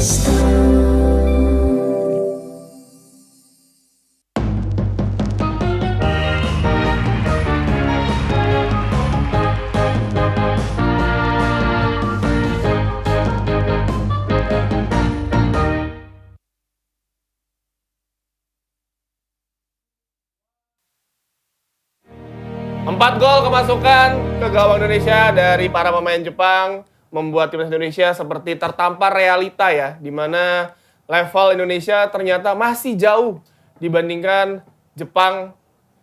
Empat gol kemasukan ke gawang Indonesia dari para pemain Jepang membuat timnas Indonesia seperti tertampar realita ya, di mana level Indonesia ternyata masih jauh dibandingkan Jepang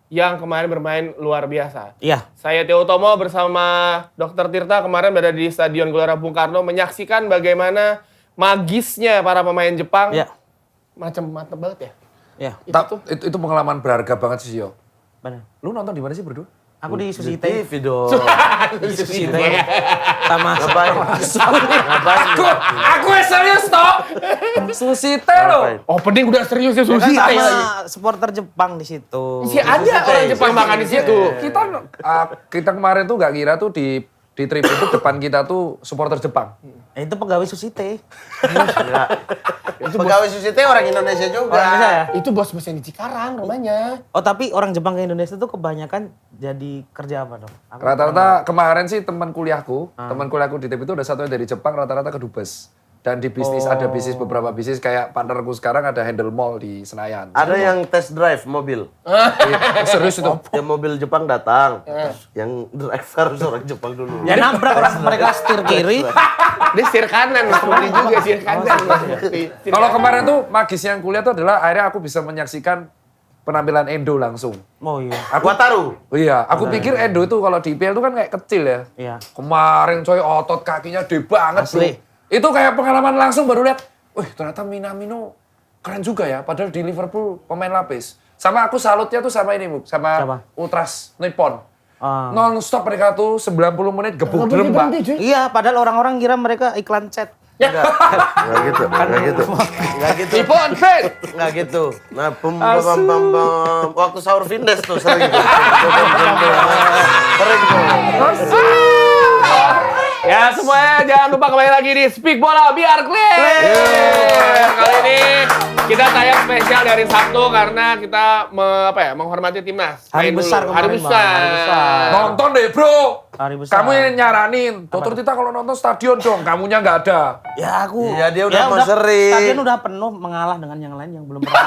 yang kemarin bermain luar biasa. Iya. Saya Theo Utomo bersama Dr. Tirta kemarin berada di Stadion Gelora Bung Karno menyaksikan bagaimana magisnya para pemain Jepang. Iya. Macam mantep banget ya. Iya. Itu pengalaman berharga banget sih, Yo. Benar. Lu nonton di mana sih berdua? Aku di Susi TV dong. Susi sama Ngapain? Aku serius toh. Susi lo. Opening udah serius ya kan Susi. sama supporter Jepang di situ. Masih ada orang Jepang makan di situ. Kita kemarin tuh nggak kira tuh di trip itu depan kita tuh supporter Jepang. Itu pegawai Susite. Pegawai Susi Teh orang Indonesia juga. Orang Indonesia ya? Itu bos-bos yang di Cikarang rumahnya. Oh tapi orang Jepang ke Indonesia tuh kebanyakan jadi kerja apa dong? Rata-rata kemarin sih teman kuliahku di TIP itu ada satu yang dari Jepang rata-rata ke Dubes. Dan di bisnis ada bisnis beberapa bisnis kayak partnerku sekarang ada handle mall di Senayan. Ada yang test drive mobil. Serius itu. Yang mobil Jepang datang. Yang driver orang Jepang dulu. Ya nabrak orang mereka setir kiri. Dia setir kanan, seperti juga setir kanan. Kalau kemarin tuh magis yang kuliah tuh adalah akhirnya aku bisa menyaksikan penampilan Endo langsung. Oh iya. Wataru. Iya, aku pikir Endo itu kalau di IPL itu kan kayak kecil ya. Iya. Kemarin coy otot kakinya gede banget Asli. bro. Itu kayak pengalaman langsung baru lihat, wih ternyata Minamino keren juga ya. Padahal di Liverpool pemain lapis. Sama aku salutnya tuh sama ini, Bu. Sama siapa? Ultras Nippon. Non-stop mereka tuh 90 menit gebuk derembak. Iya, padahal orang-orang kira mereka iklan chat. Enggak gitu. Enggak gitu. Nippon Fan. Enggak gitu. Nah, waktu sahur Vindes tuh sering. Sering tuh. Ya semuanya jangan lupa kembali lagi di Speak Bola Biar Clear. Kali ini kita tayang spesial dari Sabtu karena kita menghormati timnas. Hari Main besar dulu. kemarin, Hari besar. Bang. Hari besar. Nonton deh bro. Hari besar. Kamu yang nyaranin. Dokter Tita kalau nonton stadion dong, kamunya nggak ada. Ya aku. Iya, dia udah mau sering. Stadion udah penuh mengalah dengan yang lain yang belum pernah.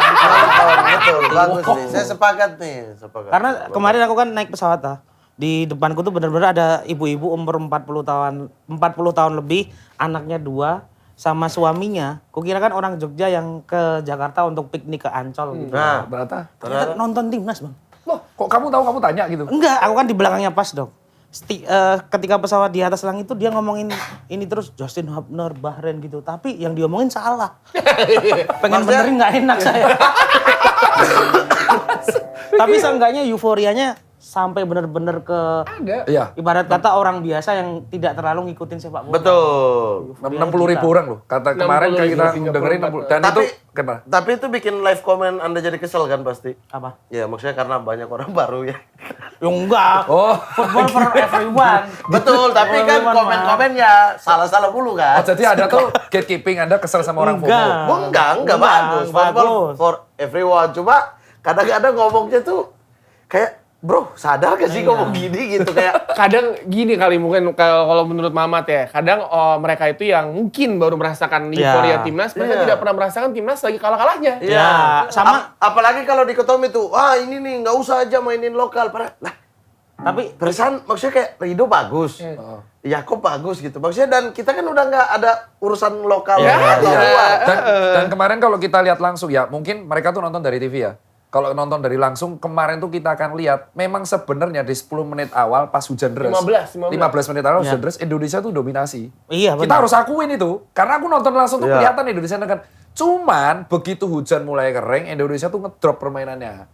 Betul, bagus nih. Saya sepakat nih. Karena kemarin aku kan naik pesawat di depanku tuh benar-benar ada ibu-ibu umur 40 tahun lebih, anaknya 2 sama suaminya. Kukira kan orang Jogja yang ke Jakarta untuk piknik ke Ancol gitu. Nah, Ternyata nonton timnas, Bang. Loh, kok kamu tahu kamu tanya gitu? Enggak, aku kan di belakangnya pas, Dok. Ketika pesawat di atas langit itu dia ngomongin ini terus Justin Hubner, Bahrain gitu. Tapi yang diomongin salah. Pengen benerin nggak enak saya. Tapi seenggaknya euforianya sampai bener-bener ke Iya. ibarat kata orang biasa yang tidak terlalu ngikutin sepak bola. betul. 60.000 orang loh. Kata kemarin kan kita dengerin 60. Dan itu gimana? Tapi itu bikin live comment Anda jadi kesel kan pasti? Apa? Ya maksudnya karena banyak orang baru ya. Ya enggak. Oh. Football for everyone. Betul, tapi kan komen-komennya salah-salah mulu kan. Oh, jadi ada tuh gatekeeping, Anda kesel sama orang FOMO. Enggak bagus. Football for everyone. Cuma kadang-kadang ngomongnya tuh kayak bro, sadar gak sih ngomong gini gitu kayak Kadang gini kali mungkin kalau menurut Mamat ya. Kadang mereka itu yang mungkin baru merasakan euforia timnas, mereka tidak pernah merasakan timnas lagi kalah-kalahnya. Ya, sama apalagi kalau dikotomi tuh, wah ini nih nggak usah aja mainin lokal. Lah, tapi perasaan maksudnya kayak Rido bagus. Yakob bagus gitu. Maksudnya dan kita kan udah nggak ada urusan lokal. Dan kemarin kalau kita lihat langsung ya, mungkin mereka tuh nonton dari TV ya. Kalau nonton dari langsung, kemarin tuh kita akan lihat, memang sebenarnya di 10 menit awal pas hujan deras. 15 menit awal hujan deras, Indonesia tuh dominasi. Iya, kita harus akuin itu. Karena aku nonton langsung tuh kelihatan Indonesia kan. Cuman begitu hujan mulai kering, Indonesia tuh ngedrop permainannya.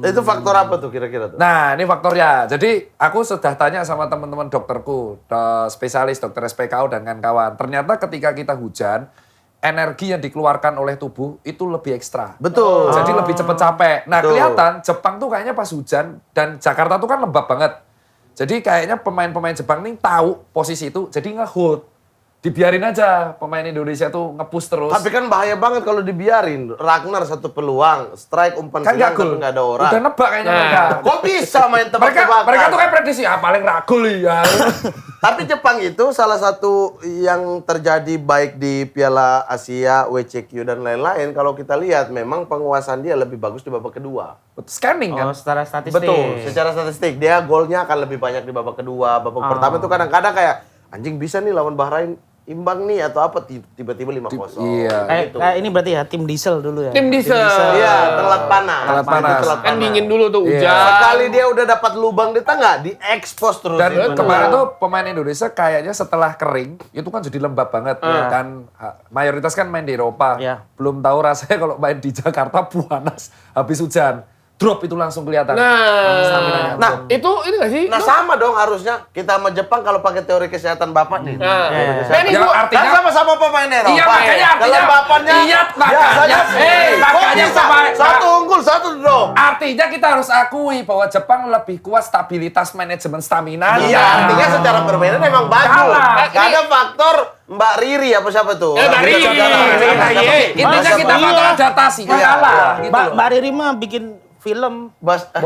Itu faktor apa tuh kira-kira tuh? Nah, ini faktornya. Jadi aku sudah tanya sama teman-teman dokterku, spesialis dokter SPKU dan kawan-kawan. Ternyata ketika kita hujan, energi yang dikeluarkan oleh tubuh itu lebih ekstra. Betul. Jadi lebih cepat capek. Nah, kelihatan Jepang tuh kayaknya pas hujan dan Jakarta tuh kan lembab banget. Jadi kayaknya pemain-pemain Jepang nih tahu posisi itu, jadi nge-hold. dibiarin aja pemain Indonesia tuh nge-push terus. Tapi kan bahaya banget kalau dibiarin. Ragnar satu peluang, strike umpan kan silang nggak tapi gol. nggak ada orang. Udah nebak kayaknya mereka. Kok bisa main tebak-tebakan? Mereka tuh kayak prediksi, paling ragul ya. Tapi Jepang itu salah satu yang terjadi baik di Piala Asia, WCQ dan lain-lain. Kalau kita lihat memang penguasaan dia lebih bagus di babak kedua. Scanning kan. Oh, secara statistik. Betul, secara statistik dia golnya akan lebih banyak di babak kedua. Babak pertama itu kadang-kadang kayak anjing bisa nih lawan Bahrain imbang nih atau apa tiba-tiba 5-0. Iya. Kayak ini berarti ya tim diesel dulu ya. Tim diesel. Iya, telat panas. Telat panas. Kan dingin dulu tuh Iya. hujan. Sekali dia udah dapat lubang di tengah, diekspos terus. Dan itu. kemarin tuh pemain Indonesia kayaknya setelah kering itu kan jadi lembab banget kan mayoritas kan main di Eropa. Iya. Belum tahu rasanya kalau main di Jakarta panas habis hujan. Drop itu langsung kelihatan. Staminanya Nah, drop. Itu ini nggak sih? nah sama dong harusnya kita sama Jepang kalau pakai teori kesehatan Bapak nih. Nah, Iya. nah, ini Ya, gua- artinya Kan sama-sama pemain Eropa. Iya, makanya artinya- Kelembapannya. Iya, makanya. biasanya- Makanya Kok bisa? pemain- Satu unggul, satu drop. Artinya kita harus akui bahwa Jepang lebih kuat stabilitas manajemen stamina. Iya, artinya secara permainan emang bagus. Kalah. Gak ada faktor Mbak Riri apa siapa tuh? Mbak Riri. Intinya kita Iya. faktor adaptasi. Iya, Kalah. iya. Gitu Mbak loh. Mbak Riri mah bikin film.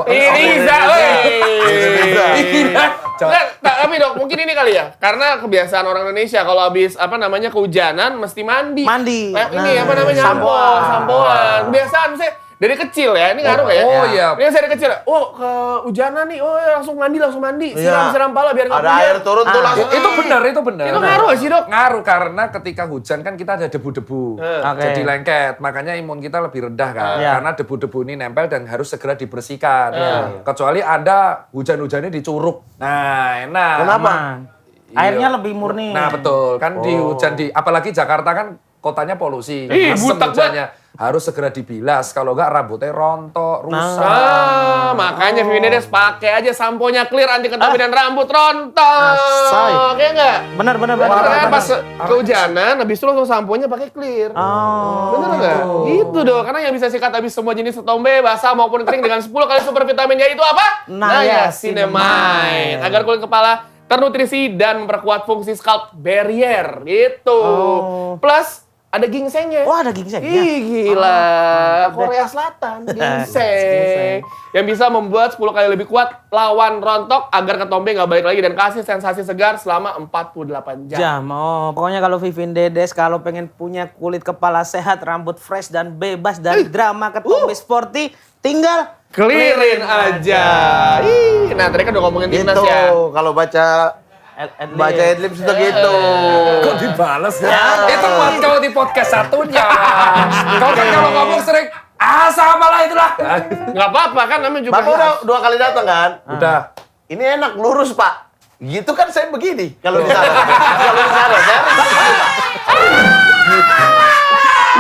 Riza, Iya. Nggak, tapi dok, mungkin ini kali ya, karena kebiasaan orang Indonesia kalau habis kehujanan mesti mandi. Mandi. Ini Nah, apa namanya? Sampoan. Kebiasaan sih dari kecil ya, ini ngaruh ya. Oh, iya. Ini saya dari kecil. Oh, kehujanan nih. Oh, ya, langsung mandi. Iya. Siram pala biar nggak Ada hujan. air turun tuh langsung. Itu benar. Itu ngaruh nggak sih dok? Ngaruh karena ketika hujan kan kita ada debu-debu. Oke. Jadi lengket, makanya imun kita lebih rendah kan. Iya. Karena debu-debu ini nempel dan harus segera dibersihkan. Kecuali Anda hujan-hujannya di curug. Nah, enak. Kenapa? Aman. Airnya lebih murni. Nah, betul. Kan di hujan apalagi Jakarta kan kotanya polusi. Ih, Asem butek hujannya. Harus segera dibilas. Kalau enggak rambutnya rontok, rusak. Makanya Vinides pakai aja samponya clear anti ketombe dan rambut rontok. Asai. Oke enggak? Benar. Kan pas kehujanan, habis itu langsung samponya pakai clear. Oh. Bener nggak? Gitu dong, karena yang bisa sikat habis semua jenis ketombe, basah maupun kering dengan 10 kali super vitamin, yaitu apa? Niacinamide. Agar kulit kepala ternutrisi dan memperkuat fungsi scalp barrier. Gitu. Plus, ada ginsengnya. Oh, ada ginseng. Ya. Ih, gila. Korea Selatan, ginseng. Yang bisa membuat 10 kali lebih kuat lawan rontok agar ketombe nggak balik lagi dan kasih sensasi segar selama 48 jam. Jam. Oh, pokoknya kalau Vivin Dedes kalau pengen punya kulit kepala sehat, rambut fresh dan bebas dari drama ketombe sporty, tinggal Clearin aja. Ih, nah tadi kan udah ngomongin timnas Gitu. ya. Kalau baca adlibs itu gitu. Kok dibales ya? Itu buat kau di podcast satunya. Kau kan kalau ngomong sering, sama lah itulah. Nggak apa-apa kan namanya juga. Bapak udah 2 kali datang kan? Udah. Ini enak lurus Pak. Gitu kan saya begini. Kalau di sana. Kalau di sana saya harus begini, Pak.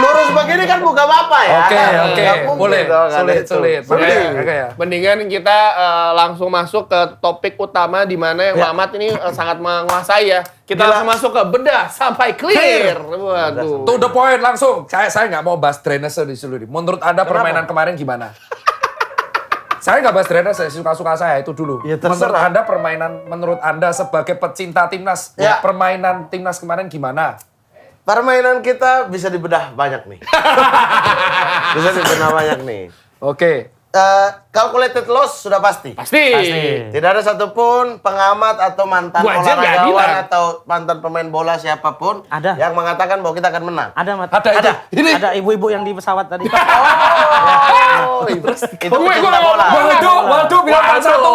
Lurus begini kan buka Bapak ya. Oke. Nggak mungkin Boleh. dong, ada itu. Sulit. Oke ya. Mendingan kita langsung masuk ke topik utama di mana yang Mamat ini sangat menguasai ya. Kita langsung masuk ke bedah sampai clear. Waduh. To the point langsung. Saya nggak mau bahas drainase di seluruh. Menurut Anda permainan kemarin gimana? Saya nggak bahas drainase, suka-suka saya itu dulu. Ya, menurut terserah. Anda menurut Anda sebagai pecinta timnas, Ya. permainan timnas kemarin gimana? Permainan kita bisa dibedah banyak nih. Bisa dibedah banyak nih. Oke. Calculated loss sudah pasti. Pasti. Tidak ada satupun pengamat atau mantan Gua aja nggak olahragawan bilang. atau mantan pemain bola siapapun Ada. yang mengatakan bahwa kita akan menang. Ada, Mat. Ada itu. Ini. Ada ibu-ibu yang di pesawat tadi. Oh, itu pecinta bola. Waduh, bilang pas satu.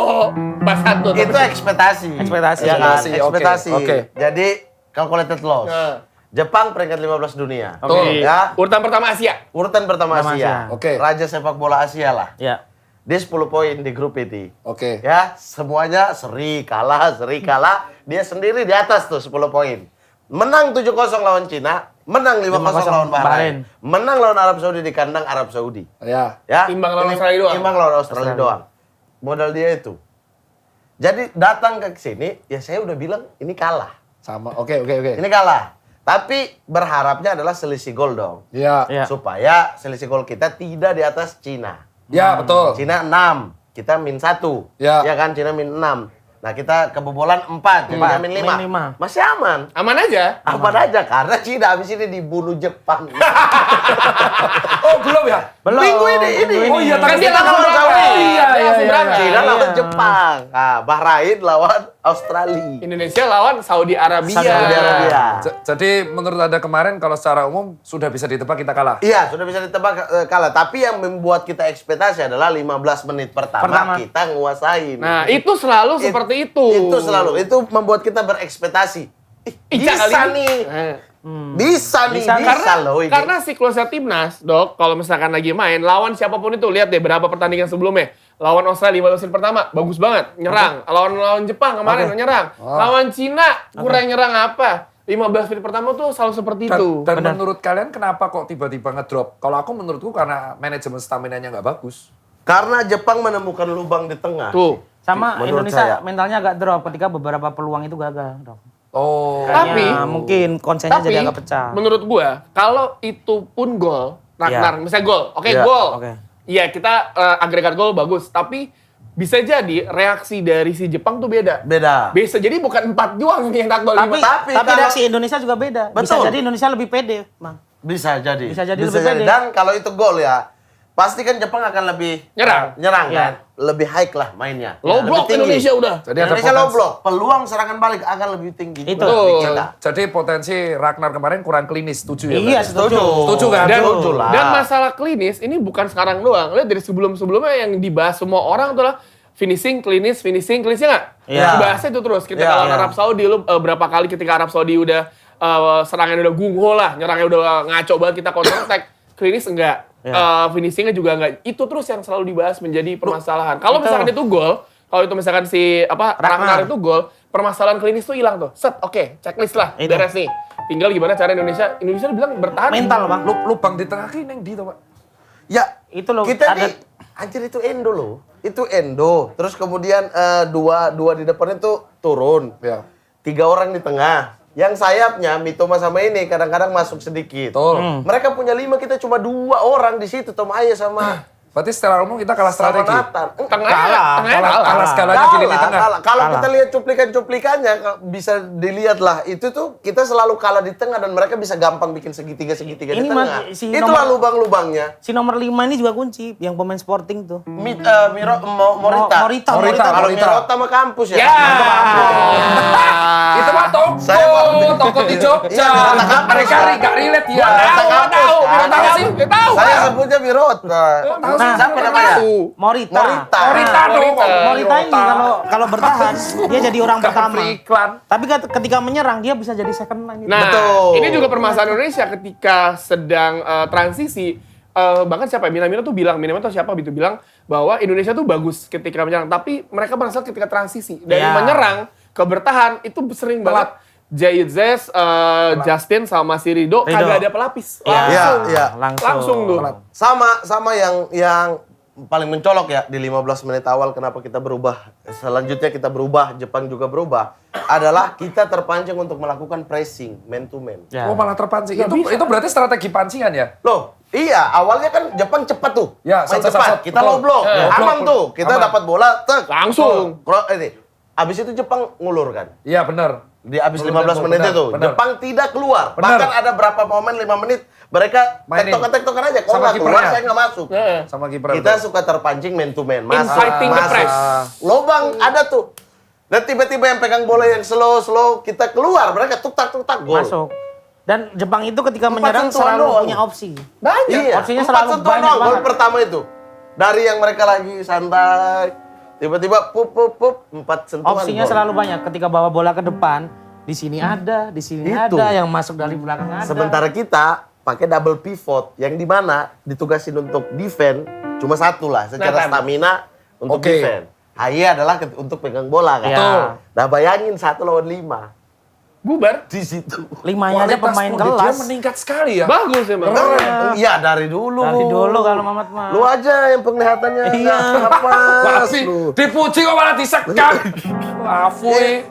Pas satu. Itu ekspektasi. Ekspektasi. Ya kan? Ekspektasi, oke. Ekspektasi. Oke. Jadi calculated loss. Nah. Jepang peringkat 15 dunia. Betul. Ya. Urutan pertama Asia. Urutan pertama Pertama Asia. Asia. Oke. Raja sepak bola Asia lah. Ya. Dia 10 poin di grup itu. Oke. Ya, semuanya seri kalah. Dia sendiri di atas tuh 10 poin. Menang 7-0 lawan Cina, menang 5-0 lawan Bahrain. Menang lawan Arab Saudi di kandang Arab Saudi. Ya. Ya. Imbang lawan Australia doang. Imbang lawan Australia doang. Modal dia itu. Jadi datang ke sini, ya saya udah bilang ini kalah. Sama. Oke. Ini kalah. Tapi berharapnya adalah selisih gol dong. Ya. Ya. Supaya selisih gol kita tidak di atas Cina. Ya, betul. Cina 6, kita min 1. Ya. Ya kan, Cina min 6. Nah, kita kebobolan 4, jadi min 5. Min 5. Masih aman. Aman aja. Aman aja, karena Cina habis ini dibunuh Jepang. Oh, belum ya? Belum. Minggu ini. Oh iya, Kan dia langsung lawan berangkat. Saudi. Dia langsung berangkat. Cina lawan Jepang. Nah, Bahrain lawan Australia. Indonesia lawan Saudi Arabia. Saudi Arabia. Jadi menurut Anda kemarin kalau secara umum sudah bisa ditebak kita kalah? Iya, sudah bisa ditebak kalah. Tapi yang membuat kita ekspektasi adalah 15 menit pertama kita nguasain. Nah, itu selalu seperti itu. Itu selalu. Itu membuat kita berekspektasi. Ica Bisa kali. nih. Bisa loh ini. Karena siklusnya timnas, Dok, kalau misalkan lagi main, lawan siapapun itu, lihat deh berapa pertandingan sebelumnya. Lawan Australia 15 menit pertama, bagus banget, nyerang. Lawan Jepang kemarin nyerang. Lawan Cina, kurang nyerang apa? 15 menit pertama tuh selalu seperti itu. Dan menurut kalian kenapa kok tiba-tiba ngedrop? Kalau aku menurutku karena manajemen stamina-nya nggak bagus. Karena Jepang menemukan lubang di tengah. Tuh. Sama Menurut Indonesia saya. mentalnya agak drop ketika beberapa peluang itu gagal, Dok. Oh. Kayaknya mungkin konsennya Tapi, jadi agak pecah. menurut gua, kalau itu pun gol, Ragnar, misalnya gol, oke, Iya, gol. oke. Iya, kita agregat gol bagus, tapi bisa jadi reaksi dari si Jepang tuh beda. Beda. Bisa jadi bukan 4 doang yang tak gol. Tapi, Tapi tapi kalau- reaksi Indonesia juga beda. Bisa Betul. jadi Indonesia lebih pede, Bang. Bisa jadi. Bisa jadi lebih pede. Dan kalau itu gol ya, pasti kan Jepang akan lebih Nyerang. nyerang Iya. kan, lebih high lah mainnya. Low Lebih block tinggi. Indonesia udah. Jadi ada Indonesia low potensi. block, peluang serangan balik akan lebih tinggi. Itu. Lebih kita. Jadi potensi Ragnar kemarin kurang klinis, setuju ya? Iya, berarti? setuju. Setuju kan? Dan, Setuju lah. dan masalah klinis ini bukan sekarang doang. Lihat dari sebelum-sebelumnya yang dibahas semua orang tuh lah finishing, klinis nggak? Iya. Dibahasnya itu terus. Kita Iya. lawan Arab Saudi, lu berapa kali ketika Arab Saudi udah serangannya udah gung ho lah, nyerangnya udah ngaco banget, kita counter attack. Klinis enggak. Finishingnya juga enggak. Itu terus yang selalu dibahas menjadi permasalahan. Kalau misalkan itu gol, kalau itu misalkan si Ragnar itu gol, permasalahan klinis tuh hilang tuh. Set, oke, checklist lah, Itu. beres nih. Tinggal gimana cara Indonesia bilang bertahan. Mental, Bang. Lubang di tengah ini yang di tuh, Pak. Ya, Itu loh, kita ada- nih, anjir itu Endo loh. Itu Endo. Terus kemudian dua di depan itu turun. Ya. 3 orang di tengah. Yang sayapnya Mitoma sama ini kadang-kadang masuk sedikit. Betul. Mereka punya 5, kita cuma 2 orang di situ, Tom Aya sama Berarti secara umum kita kalah sama strategi. Nathan. Kalah skalanya di lini tengah. Kalau kita lihat cuplikan-cuplikannya bisa dilihat lah. Itu tuh kita selalu kalah di tengah dan mereka bisa gampang bikin segitiga di Ini tengah. si Itulah nomor- lubang-lubangnya. Si nomor 5 ini juga kunci, yang pemain Sporting tuh. Morita. Morita. Kalau Morita. Mirota sama kampus ya. Ya. Itu mah toko di Jogja. Mereka nggak relate ya. Tahu. kan? Tahu sih, tahu. Saya sebutnya Mirota. Siapa namanya? Morita. Morita. Morita dong. Morita ini kalau bertahan dia jadi orang pertama. Iklan. Tapi ketika menyerang dia bisa jadi second line. Nah, Betul. ini juga permasalahan Indonesia ketika sedang transisi. Bahkan siapa ya? Minamino tuh bilang bahwa Indonesia tuh bagus ketika menyerang, tapi mereka berhasil ketika transisi. Dari Iya. menyerang ke bertahan itu sering banget. Jayzes, Justin sama si Rido kagak ada pelapis. Langsung. Iya. Langsung tuh. Sama yang paling mencolok ya di 15 menit awal kenapa kita berubah. Selanjutnya kita berubah, Jepang juga berubah. Adalah kita terpancing untuk melakukan pressing man to man. Ya. Oh, malah terpancing. Nggak bisa. Itu berarti strategi pancingan ya? Loh, iya awalnya kan Jepang cepat tuh. Ya, main sat, cepat. Kita betul. low block. Low block. Aman tuh. Kita Aman. dapat bola, tek. Langsung. Abis itu Jepang ngulur kan. Iya, benar. Di abis Benar, 15 menit benar, itu. benar. Jepang tidak keluar. Benar. Bahkan ada berapa momen 5 menit mereka Mainin. tektokan aja. Kalau Sama nggak keluar kipernya. saya nggak masuk. Sama kiper. Kita suka terpancing man to man. Infighting the press. Lobang ada tuh. Dan tiba-tiba yang pegang bola yang slow, kita keluar. Mereka tuk-tak, gol. Masuk. Dan Jepang itu ketika 4 menyerang sentuhan selalu doang. punya opsi. Banyak. Iya, Opsinya 4 selalu sentuhan banyak doang. Gol banget. pertama itu. Dari yang mereka lagi santai. Tiba-tiba 4 sentuhan Opsinya gol. selalu banyak. Ketika bawa bola ke depan, di sini ada, di sini Itu. ada, yang masuk dari belakang ada. Sementara kita pakai double pivot yang di mana ditugasin untuk defend cuma satu lah secara Nathan. stamina untuk Oke. defend. Haye adalah untuk pegang bola kan. Betul. Nah bayangin 1 lawan 5. bubar. Di situ. 5-nya aja pemain Kualitas dia kelas. meningkat sekali ya. Bagus emang. Iya dari dulu. Dari dulu kalau Mamat mah. Lu aja yang penglihatannya Iya. nggak apa Tapi dipuji kok malah disekap. Afui.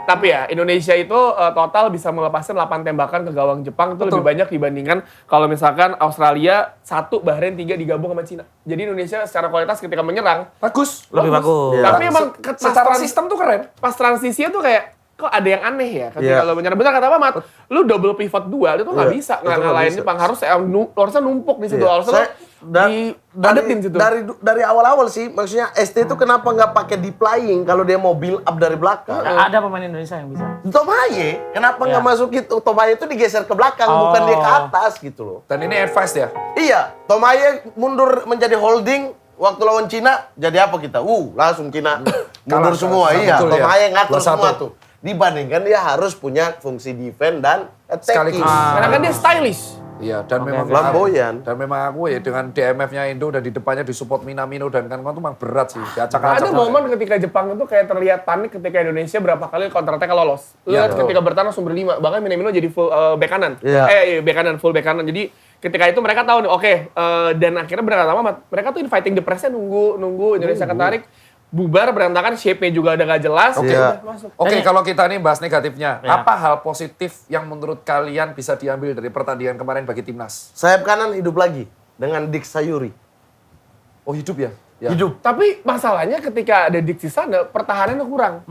Tapi ya Indonesia itu total bisa melepaskan 8 tembakan ke gawang Jepang itu lebih banyak dibandingkan kalau misalkan Australia 1, Bahrain 3 digabung sama Cina. Jadi Indonesia secara kualitas ketika menyerang Bagus. Lebih bagus. Iya. tapi emang Secara sistem tuh keren. pas transisinya tuh kayak kok ada yang aneh ya ketika Iya. lo menyerang. Benar kata Mamat, lu double pivot 2 itu nggak Iya, bisa itu nggak ngalahin bisa. Jepang. Harusnya numpuk di situ. Iya. Harusnya Saya- dipadetin situ. dari awal-awal sih, maksudnya ST itu kenapa nggak pakai deep lying kalau dia mau build up dari belakang? Ada pemain Indonesia yang bisa. Tomaye, kenapa nggak Iya. masuk itu? Tomaye itu digeser ke belakang, bukan dia ke atas gitu loh. Dan ini advice ya. Iya, Tomaye mundur menjadi holding waktu lawan Cina, jadi apa kita? Langsung Cina mundur Kalah, semua. kalah. Iya, Betul, ya. Tomaye ngatur 2-1. semua tuh. Dibandingkan dia harus punya fungsi defense dan attacking. Sekaligus. Karena kan dia stylish. Iya, dan memang Flamboyan. Dan memang aku ya dengan DMF-nya Indo dan di depannya disupport Minamino dan kan itu memang berat sih. Diacak-acak. Ada momen ketika Jepang itu kayak terlihat panik ketika Indonesia berapa kali counter attack lolos. Lu Iya, lihat betul. ketika bertahan langsung berlima, bahkan Minamino jadi full back kanan. Iya. Back kanan, full back kanan. Jadi ketika itu mereka tahu nih, oke, dan akhirnya benar kata Mamat, mereka tuh inviting the press-nya nunggu Indonesia ketarik. Bubar berantakan, shape-nya juga udah gak jelas. Oke. Udah masuk. Oke, kalau kita nih bahas negatifnya, Ya. apa hal positif yang menurut kalian bisa diambil dari pertandingan kemarin bagi timnas? Sayap kanan hidup lagi dengan Dik Sayuri. Oh, hidup ya? Ya. Hidup. Tapi masalahnya ketika ada Diksi sana, pertahanannya kurang.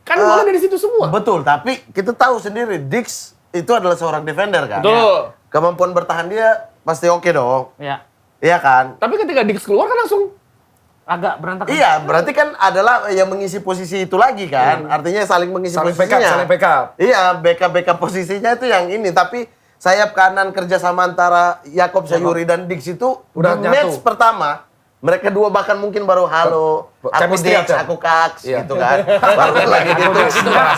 Kan bola dari situ semua. Betul, tapi kita tahu sendiri Dix itu adalah seorang defender kan. Betul. Kemampuan bertahan dia pasti oke dong. Ya. Iya kan? Tapi ketika Dix keluar kan langsung Agak berantakan. Iya, berarti kan adalah yang mengisi posisi itu lagi kan. Artinya saling mengisi Saling posisinya. backup, saling backup. Iya, backup posisinya itu yang ini. Tapi sayap kanan kerjasama antara Yakob Sayuri dan Dix itu Udah di nyatu. match pertama. Mereka dua bahkan mungkin baru halo, aku Chemistry Dix, ada. aku Kaks, Iya. gitu kan. Baru lagi gitu.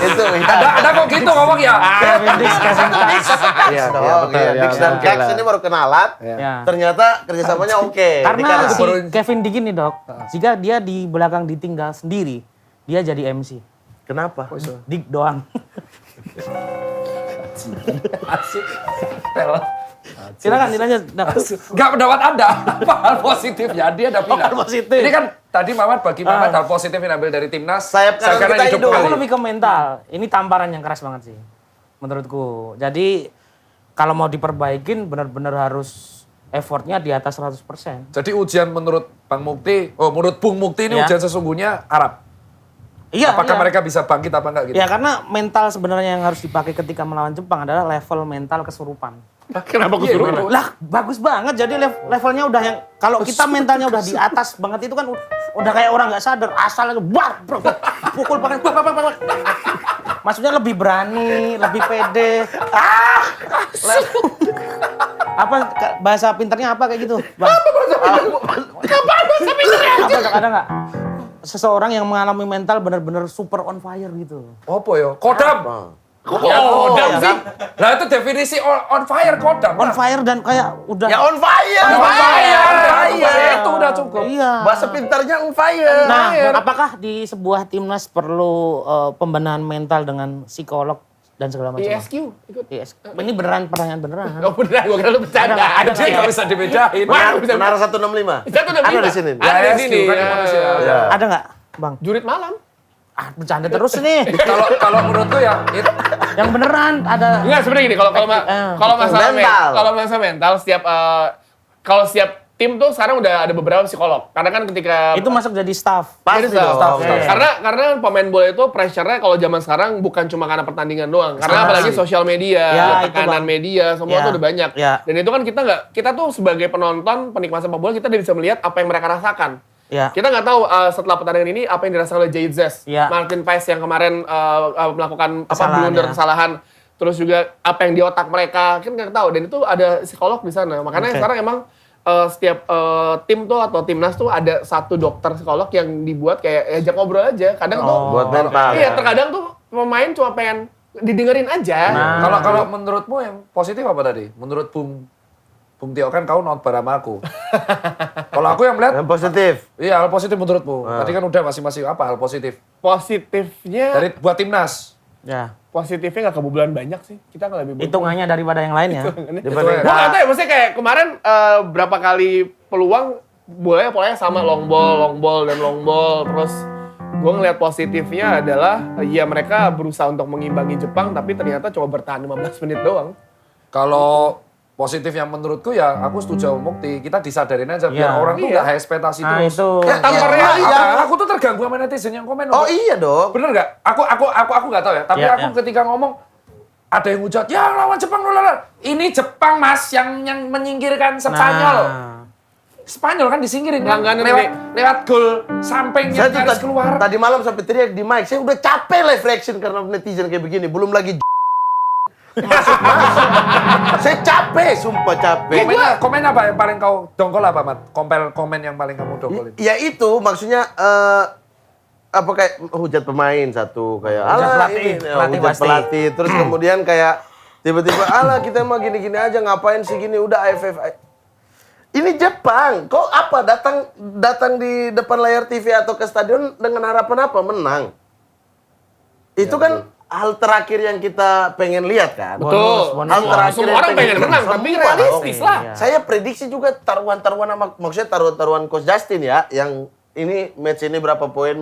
Itu iya. Ada kok gitu ngomong ya? Kevin Dix, Kevin Dix. Iya dong, Iya, betul, iya. ya, Dix dan betul. Kaks ini baru kenalan. Ya. Ternyata kerjasamanya oke. Karena Dikasih. si Kevin Dix ini dok, jika dia di belakang ditinggal sendiri, dia jadi MC. Kenapa? Dik doang. Asik. Tel. Silakan dilanjut. Dok. Gak pendapat Anda. Apa hal positifnya? Dia udah bilang. hal positif. Ini kan tadi Mamat bagi Mamat hal positif yang ambil dari timnas. Sayap kanan kita hidup. Aku kembali. lebih ke mental. Ini tamparan yang keras banget sih, menurutku. Jadi kalau mau diperbaikin benar-benar harus effortnya di atas 100%. Jadi ujian menurut Bang Mukti, menurut Bung Mukti ini Ya. ujian sesungguhnya Arab. Iya. Apakah iya. mereka bisa bangkit apa enggak gitu? Ya karena mental sebenarnya yang harus dipakai ketika melawan Jepang adalah level mental kesurupan. kenapa kesurupan? Lah bagus banget. Jadi levelnya udah yang kalau kita mentalnya udah di atas banget itu kan udah kayak orang nggak sadar asal aja pukul pakai maksudnya lebih berani, lebih pede. Apa bahasa pintarnya apa kayak gitu? Bang? Apa ada nggak? Seseorang yang mengalami mental benar-benar super on fire gitu. Apa ya? Kodam. Kodam sih. Lah itu definisi on fire kodam. On fire dan kayak udah Ya on fire. On fire. Iya. Itu udah cukup. Iya. Bahasa pintarnya on fire. Nah, apakah di sebuah timnas perlu pembenahan mental dengan psikolog dan segala macam? ISQ ikut. Yes. Ini beneran pertanyaan beneran. Oh beneran, gua kira lu bercanda. Ada Dia nggak bisa dibedain. Wah, bisa. Menara 165. Ada di sini. Ada di ISQ sini. kan ya. manusia. Ya. Ada nggak, Bang? Jurit malam. Ah, bercanda terus nih. Kalau menurutku ya Yang beneran ada. Enggak sebenarnya gini, kalau masalah Mental. kalau masalah mental setiap tim tuh sekarang udah ada beberapa psikolog. Karena kan ketika Itu masuk jadi staff. Pasti Jadi dong. staff. Iya. Karena pemain bola itu pressure-nya kalau zaman sekarang bukan cuma karena pertandingan doang. Karena apalagi sosial media, Ya, itu, tekanan Bang. media, semua Ya. tuh udah banyak. Ya. Dan itu kan kita tuh sebagai penonton, penikmat sepak bola, kita udah bisa melihat apa yang mereka rasakan. Ya. Kita nggak tahu setelah pertandingan ini apa yang dirasakan oleh Jay Zes, Ya. Martin Paes yang kemarin melakukan Kesalahan, blunder ya. kesalahan, terus juga apa yang di otak mereka, kan nggak tahu. Dan itu ada psikolog di sana. Makanya Oke. sekarang emang setiap tim tuh atau timnas tuh ada satu dokter psikolog yang dibuat kayak ajak ngobrol aja. Kadang tuh Buat mental. iya, terkadang tuh pemain cuma pengen didengerin aja. kalau menurutmu yang positif apa tadi? Menurut Bung Tio kan kau not barama aku. Kalau aku yang melihat Yang positif. iya hal positif menurutmu. Tadi kan udah masing-masing apa hal positif Positifnya dari buat timnas. Ya. positifnya nggak kebobolan banyak sih. Kita nggak lebih bobo. Hitungannya daripada yang lain ya. Hitungannya. Gue nggak tahu ya, maksudnya kayak kemarin berapa kali peluang polanya sama long ball dan long ball. Terus gue ngeliat positifnya adalah ya mereka berusaha untuk mengimbangi Jepang tapi ternyata coba bertahan 15 menit doang. Kalau positif yang menurutku ya aku setuju sama Mukti. Kita disadarin aja biar Iya. orang tuh Iya. nggak high ekspektasi Nah terus. itu. Tanpa Iya, realita. iya. Aku tuh terganggu sama netizen yang komen. Oh iya dong. Bener nggak? Aku nggak tahu ya. Tapi Iya, aku iya. ketika ngomong ada yang hujat, ya lawan Jepang lala. Ini Jepang mas yang menyingkirkan Spanyol. Nah. Spanyol kan disingkirin kan Langganan lewat gol sampingnya Saya tuh garis keluar. tadi malam sampai teriak di mic, saya udah capek live reaction karena netizen kayak begini. Belum lagi masuk. Saya capek, sumpah capek. Komen apa yang paling kau dongkol apa, Mat? Komen yang paling kamu dongkolin. Ya itu maksudnya apa kayak hujat pemain satu kayak Hujat ala pelatih, ini pelatih hujat pasti. pelatih terus kemudian kayak tiba-tiba ala kita mah gini-gini aja ngapain sih gini udah AFF. Ini Jepang, kok apa datang di depan layar TV atau ke stadion dengan harapan apa? Menang. Itu kan hal terakhir yang kita pengen lihat kan. Betul. Bonus. Hal terakhir Semua yang orang pengen menang, Semua tapi dong. realistis lah. Iya. Saya prediksi juga taruhan-taruhan sama maksudnya taruhan Coach Justin ya, yang ini match ini berapa poin,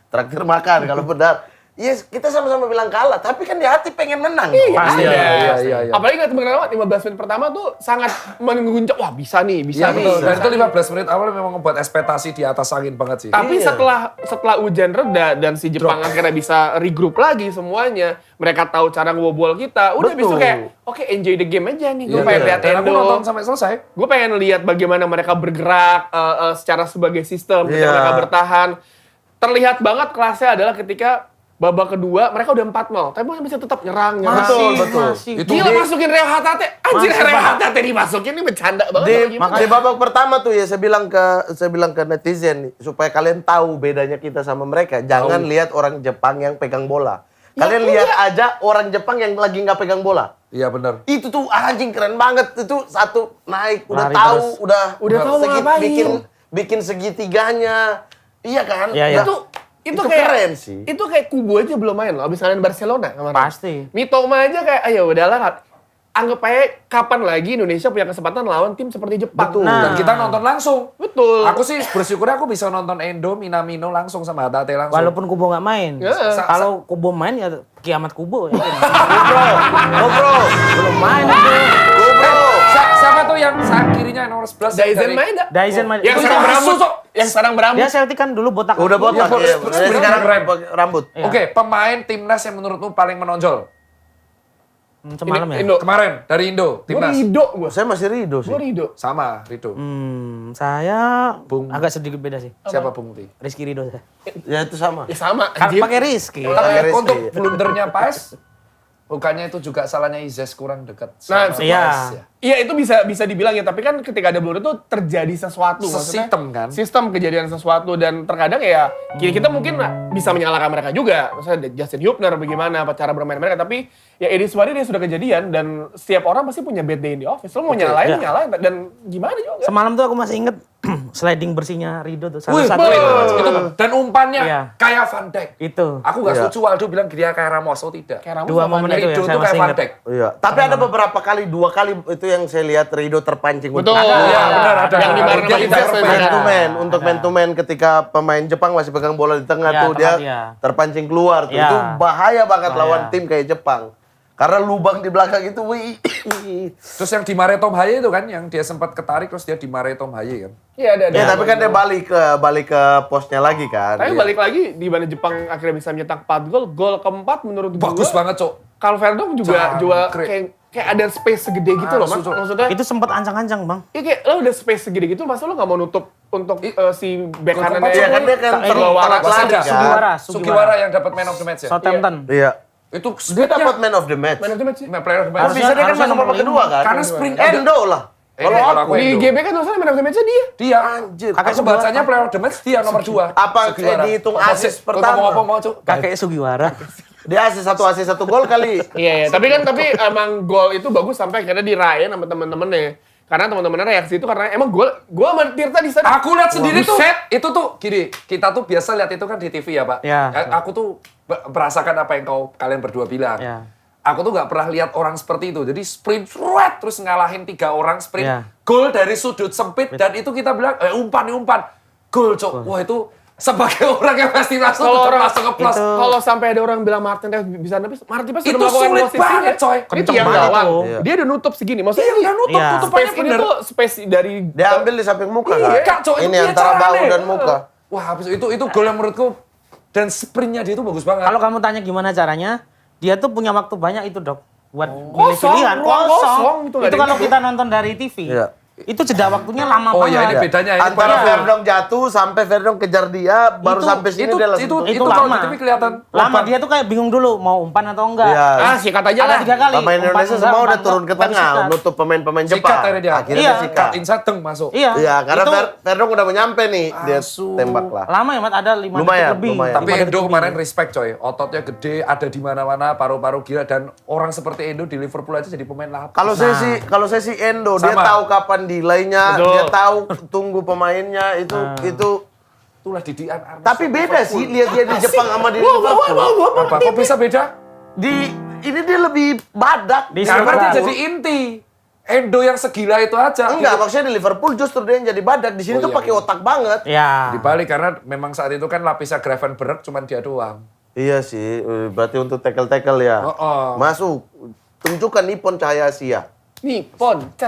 traktir makan kalau benar. Yes, kita sama-sama bilang kalah, tapi kan di hati pengen menang. Pasti. Iya. Apalagi nggak teman-teman 15 menit pertama tuh sangat mengguncang. Wah bisa nih, bisa Iya nih. betul. Dan itu 15 menit awal memang membuat ekspektasi di atas angin banget sih. Tapi Iya. setelah hujan reda dan si Jepang akhirnya bisa regroup lagi semuanya, mereka tahu cara ngebobol kita. Udah Betul. bisa kayak oke enjoy the game aja nih. Gue Iya, pengen iya. lihat Dan aku nonton Endo. sampai selesai. Gue pengen lihat bagaimana mereka bergerak secara sebagai sistem ketika Iya. mereka bertahan. Terlihat banget kelasnya adalah ketika babak kedua mereka udah 4-0, tapi masih bisa tetap nyerang. Betul. Itu Gila masukin Reo Hatate. Anjir Masih, Reo Pak. Hatate dimasukin ini bercanda banget. Di, apa gimana? di babak pertama tuh ya saya bilang ke netizen nih, supaya kalian tahu bedanya kita sama mereka. Jangan lihat orang Jepang yang pegang bola. Kalian lihat aja orang Jepang yang lagi nggak pegang bola. Iya benar. Itu tuh anjing keren banget. Itu satu naik udah Lari tahu, terus. udah tahu mau ngapain. bikin segitiganya. Iya kan? Iya, iya. Itu Itu kayak keren sih. Itu kayak Kubo aja belum main loh, abis kalian Barcelona kemarin. Pasti. Mitoma aja kayak ayo udahlah. Anggap aja kapan lagi Indonesia punya kesempatan lawan tim seperti Jepang. Betul. Nah. Dan kita nonton langsung. Betul. Aku sih bersyukur aku bisa nonton Endo, Minamino langsung sama Hatate langsung. Walaupun Kubo nggak main. Ya. Kalau Kubo main ya kiamat Kubo ya. Bro. Belum main itu. Siapa tuh yang kirinya nomor 11? Daizen main enggak? Daizen main. Yang Itu sekarang dia- berambut. Yang sekarang berambut. Dia Celtic kan dulu botak. Udah botak Iya, ya. terus Jadi sekarang keren. pakai rambut. Iya. Oke, pemain timnas yang menurutmu paling menonjol? Semalam ya. Indo. Kemarin dari Indo, Gue timnas. Rido gue. Saya masih Rido sih. Gue Rido. Sama, Rido. Saya Bung. agak sedikit beda sih. Siapa Bung Muti? Rizky Ridho saya. Ya itu sama. Ya sama. Kan anjir. pakai Rizky. Tapi Rizky. untuk blundernya PAS, bukannya itu juga salahnya Izes kurang dekat Nah, sama iya. PAS ya? Iya itu bisa dibilang ya, tapi kan ketika ada blunder itu terjadi sesuatu. maksudnya Sesistem kan? Sistem kejadian sesuatu dan terkadang ya kita mungkin bisa menyalahkan mereka juga. Misalnya Justin Hubner bagaimana apa cara bermain mereka, tapi ya Edi Suwadi dia sudah kejadian dan setiap orang pasti punya bad day in the office. Lo mau nyalain, ya. nyalain dan gimana juga. Semalam tuh aku masih inget sliding bersihnya Ridho tuh. Wih, Satu-satu. itu dan umpannya Iya. kayak Van Dijk. Itu. Aku nggak Iya. setuju Waldo bilang dia kayak Ramos, oh tidak. Kayak Ramos Dua apa momen nih? itu yang Ridho saya tuh kayak masih Van inget. Dijk. Iya. Tapi ada beberapa kali, 2 kali itu yang saya lihat Rido terpancing. Betul. Untuk Iya, benar, ada. Yang di Ada. mana Dia kita invest invest man ya. to man, untuk man to man ketika pemain Jepang masih pegang bola di tengah Ya, tuh tengah dia dia. terpancing keluar tuh. Ya. Itu bahaya banget Bahaya. lawan tim kayak Jepang. Karena lubang di belakang itu, wih. Terus yang di Mare Tom Haye itu kan, yang dia sempat ketarik terus dia di Mare Tom Haye kan. Iya ada. Ya, tapi kan dia balik ke posnya lagi kan. Tapi Dia- balik lagi di mana Jepang akhirnya bisa mencetak 4 gol. Gol keempat menurut gue. Bagus banget, Cok. Calverdong juga Jangkrik. kayak ada space segede gitu loh, Mas. Langsung, Cok. Maksudnya Itu sempat ancang-ancang, Bang. iya kayak lo udah space segede gitu, masa lo nggak mau nutup untuk si back Gol kanannya? keempat, Iya kan dia kan Ini, telat lagi Waseda. kan. Sugiwara yang dapat man of the match ya. Southampton. Iya. Itu Dia speednya dapat man of the match. Man of the match sih. player of the match. Harusnya dia kan harusnya masuk nomor babak kedua kan. Karena sprint Endo lah. Kalau kalau aku aku Di Endo. GB kan tulisannya man of the match-nya dia. Dia. Anjir. Aku bacanya player of the match dia nomor 2. Apa dihitung assist pertama? Ngomong-ngomong, Cuk. Kakek Sugiwara. Dia assist 1 gol kali. Iya, tapi emang gol itu bagus sampai akhirnya dirayain sama temen-temennya. Karena teman-temannya reaksi itu karena emang gua sama Tirta di sana. Aku lihat sendiri tuh. Buset. Itu tuh gini, kita tuh biasa lihat itu kan di TV ya, Pak. Ya. Aku tuh merasakan apa yang kalian berdua bilang. Ya. Aku tuh nggak pernah lihat orang seperti itu. Jadi sprint, terus ngalahin 3 orang sprint, Ya. gol dari sudut sempit, dan itu kita bilang, umpan, gol, Cok. Wah itu sebagai orang yang pasti langsung Kalau orang langsung nge-plus. kalau sampai ada orang bilang Martinez bisa nebis, Martinez Itu sudah melakukan sulit posisinya. banget, coy. Itu Kenceng yang banget gawang. itu. Dia udah nutup segini. Maksudnya Iya, udah nutup, Iya. tutupannya space ini bener. tuh space dari Dia ambil di samping muka Iya, kan? Cok, itu Ini dia antara bahu caranya. dan muka. Wah, habis itu gol yang menurutku, dan sprintnya dia itu bagus banget. Kalau kamu tanya gimana caranya, dia tuh punya waktu banyak itu, Dok. Buat milih Kosong, pilihan, ruang kosong, itu nggak Itu ada kalau yang- kita nonton dari TV, Iya. itu jeda waktunya lama Oh banget. iya, ini bedanya. Ini Antara baru- Verdong jatuh sampai Verdong kejar dia, baru Itu- sampai sini itu dia langsung. itu kalau lama. di TV kelihatan. Lama, umpan. dia tuh kayak bingung dulu mau umpan atau enggak. Iya. sikat aja Ada lah. 3 kali. Pemain umpan Indonesia enggak, semua umpan udah turun ke enggak, tengah, sikat. nutup pemain-pemain Sikat Jepang. akhirnya dia. Akhirnya Iya. dia sikat. Cut inside deng masuk. Iya. Iya, karena itu Verdong udah mau nyampe nih, dia Asu. tembak lah. lama ya, Mat, ada 5 Lumayan, detik lebih. lumayan. Tapi 5 detik Endo lebih. kemarin respect coy, ototnya gede, ada di mana-mana, paru-paru gila, dan orang seperti Endo di Liverpool aja jadi pemain lapangan. Kalau saya sih Endo, dia Sama. tahu kapan delaynya, Betul. dia tahu tunggu pemainnya itu. Itulah didikan Arnes. Tapi beda sih lihat dia di Jepang sama di Liverpool. Apa? Kok bisa beda? Ini dia lebih badak. Di Karena dia Liverpool. jadi inti. Endo yang segila itu aja. Enggak, maksudnya di Liverpool justru dia yang jadi badak. Di sini Oh, tuh iya, pakai otak banget. Ya. Dibalik karena memang saat itu kan lapisnya Gravenberch cuman dia doang. Iya sih, berarti untuk tackle-tackle ya. Oh. Masuk, tunjukkan Nippon Cahaya Asia. Nippon, ca.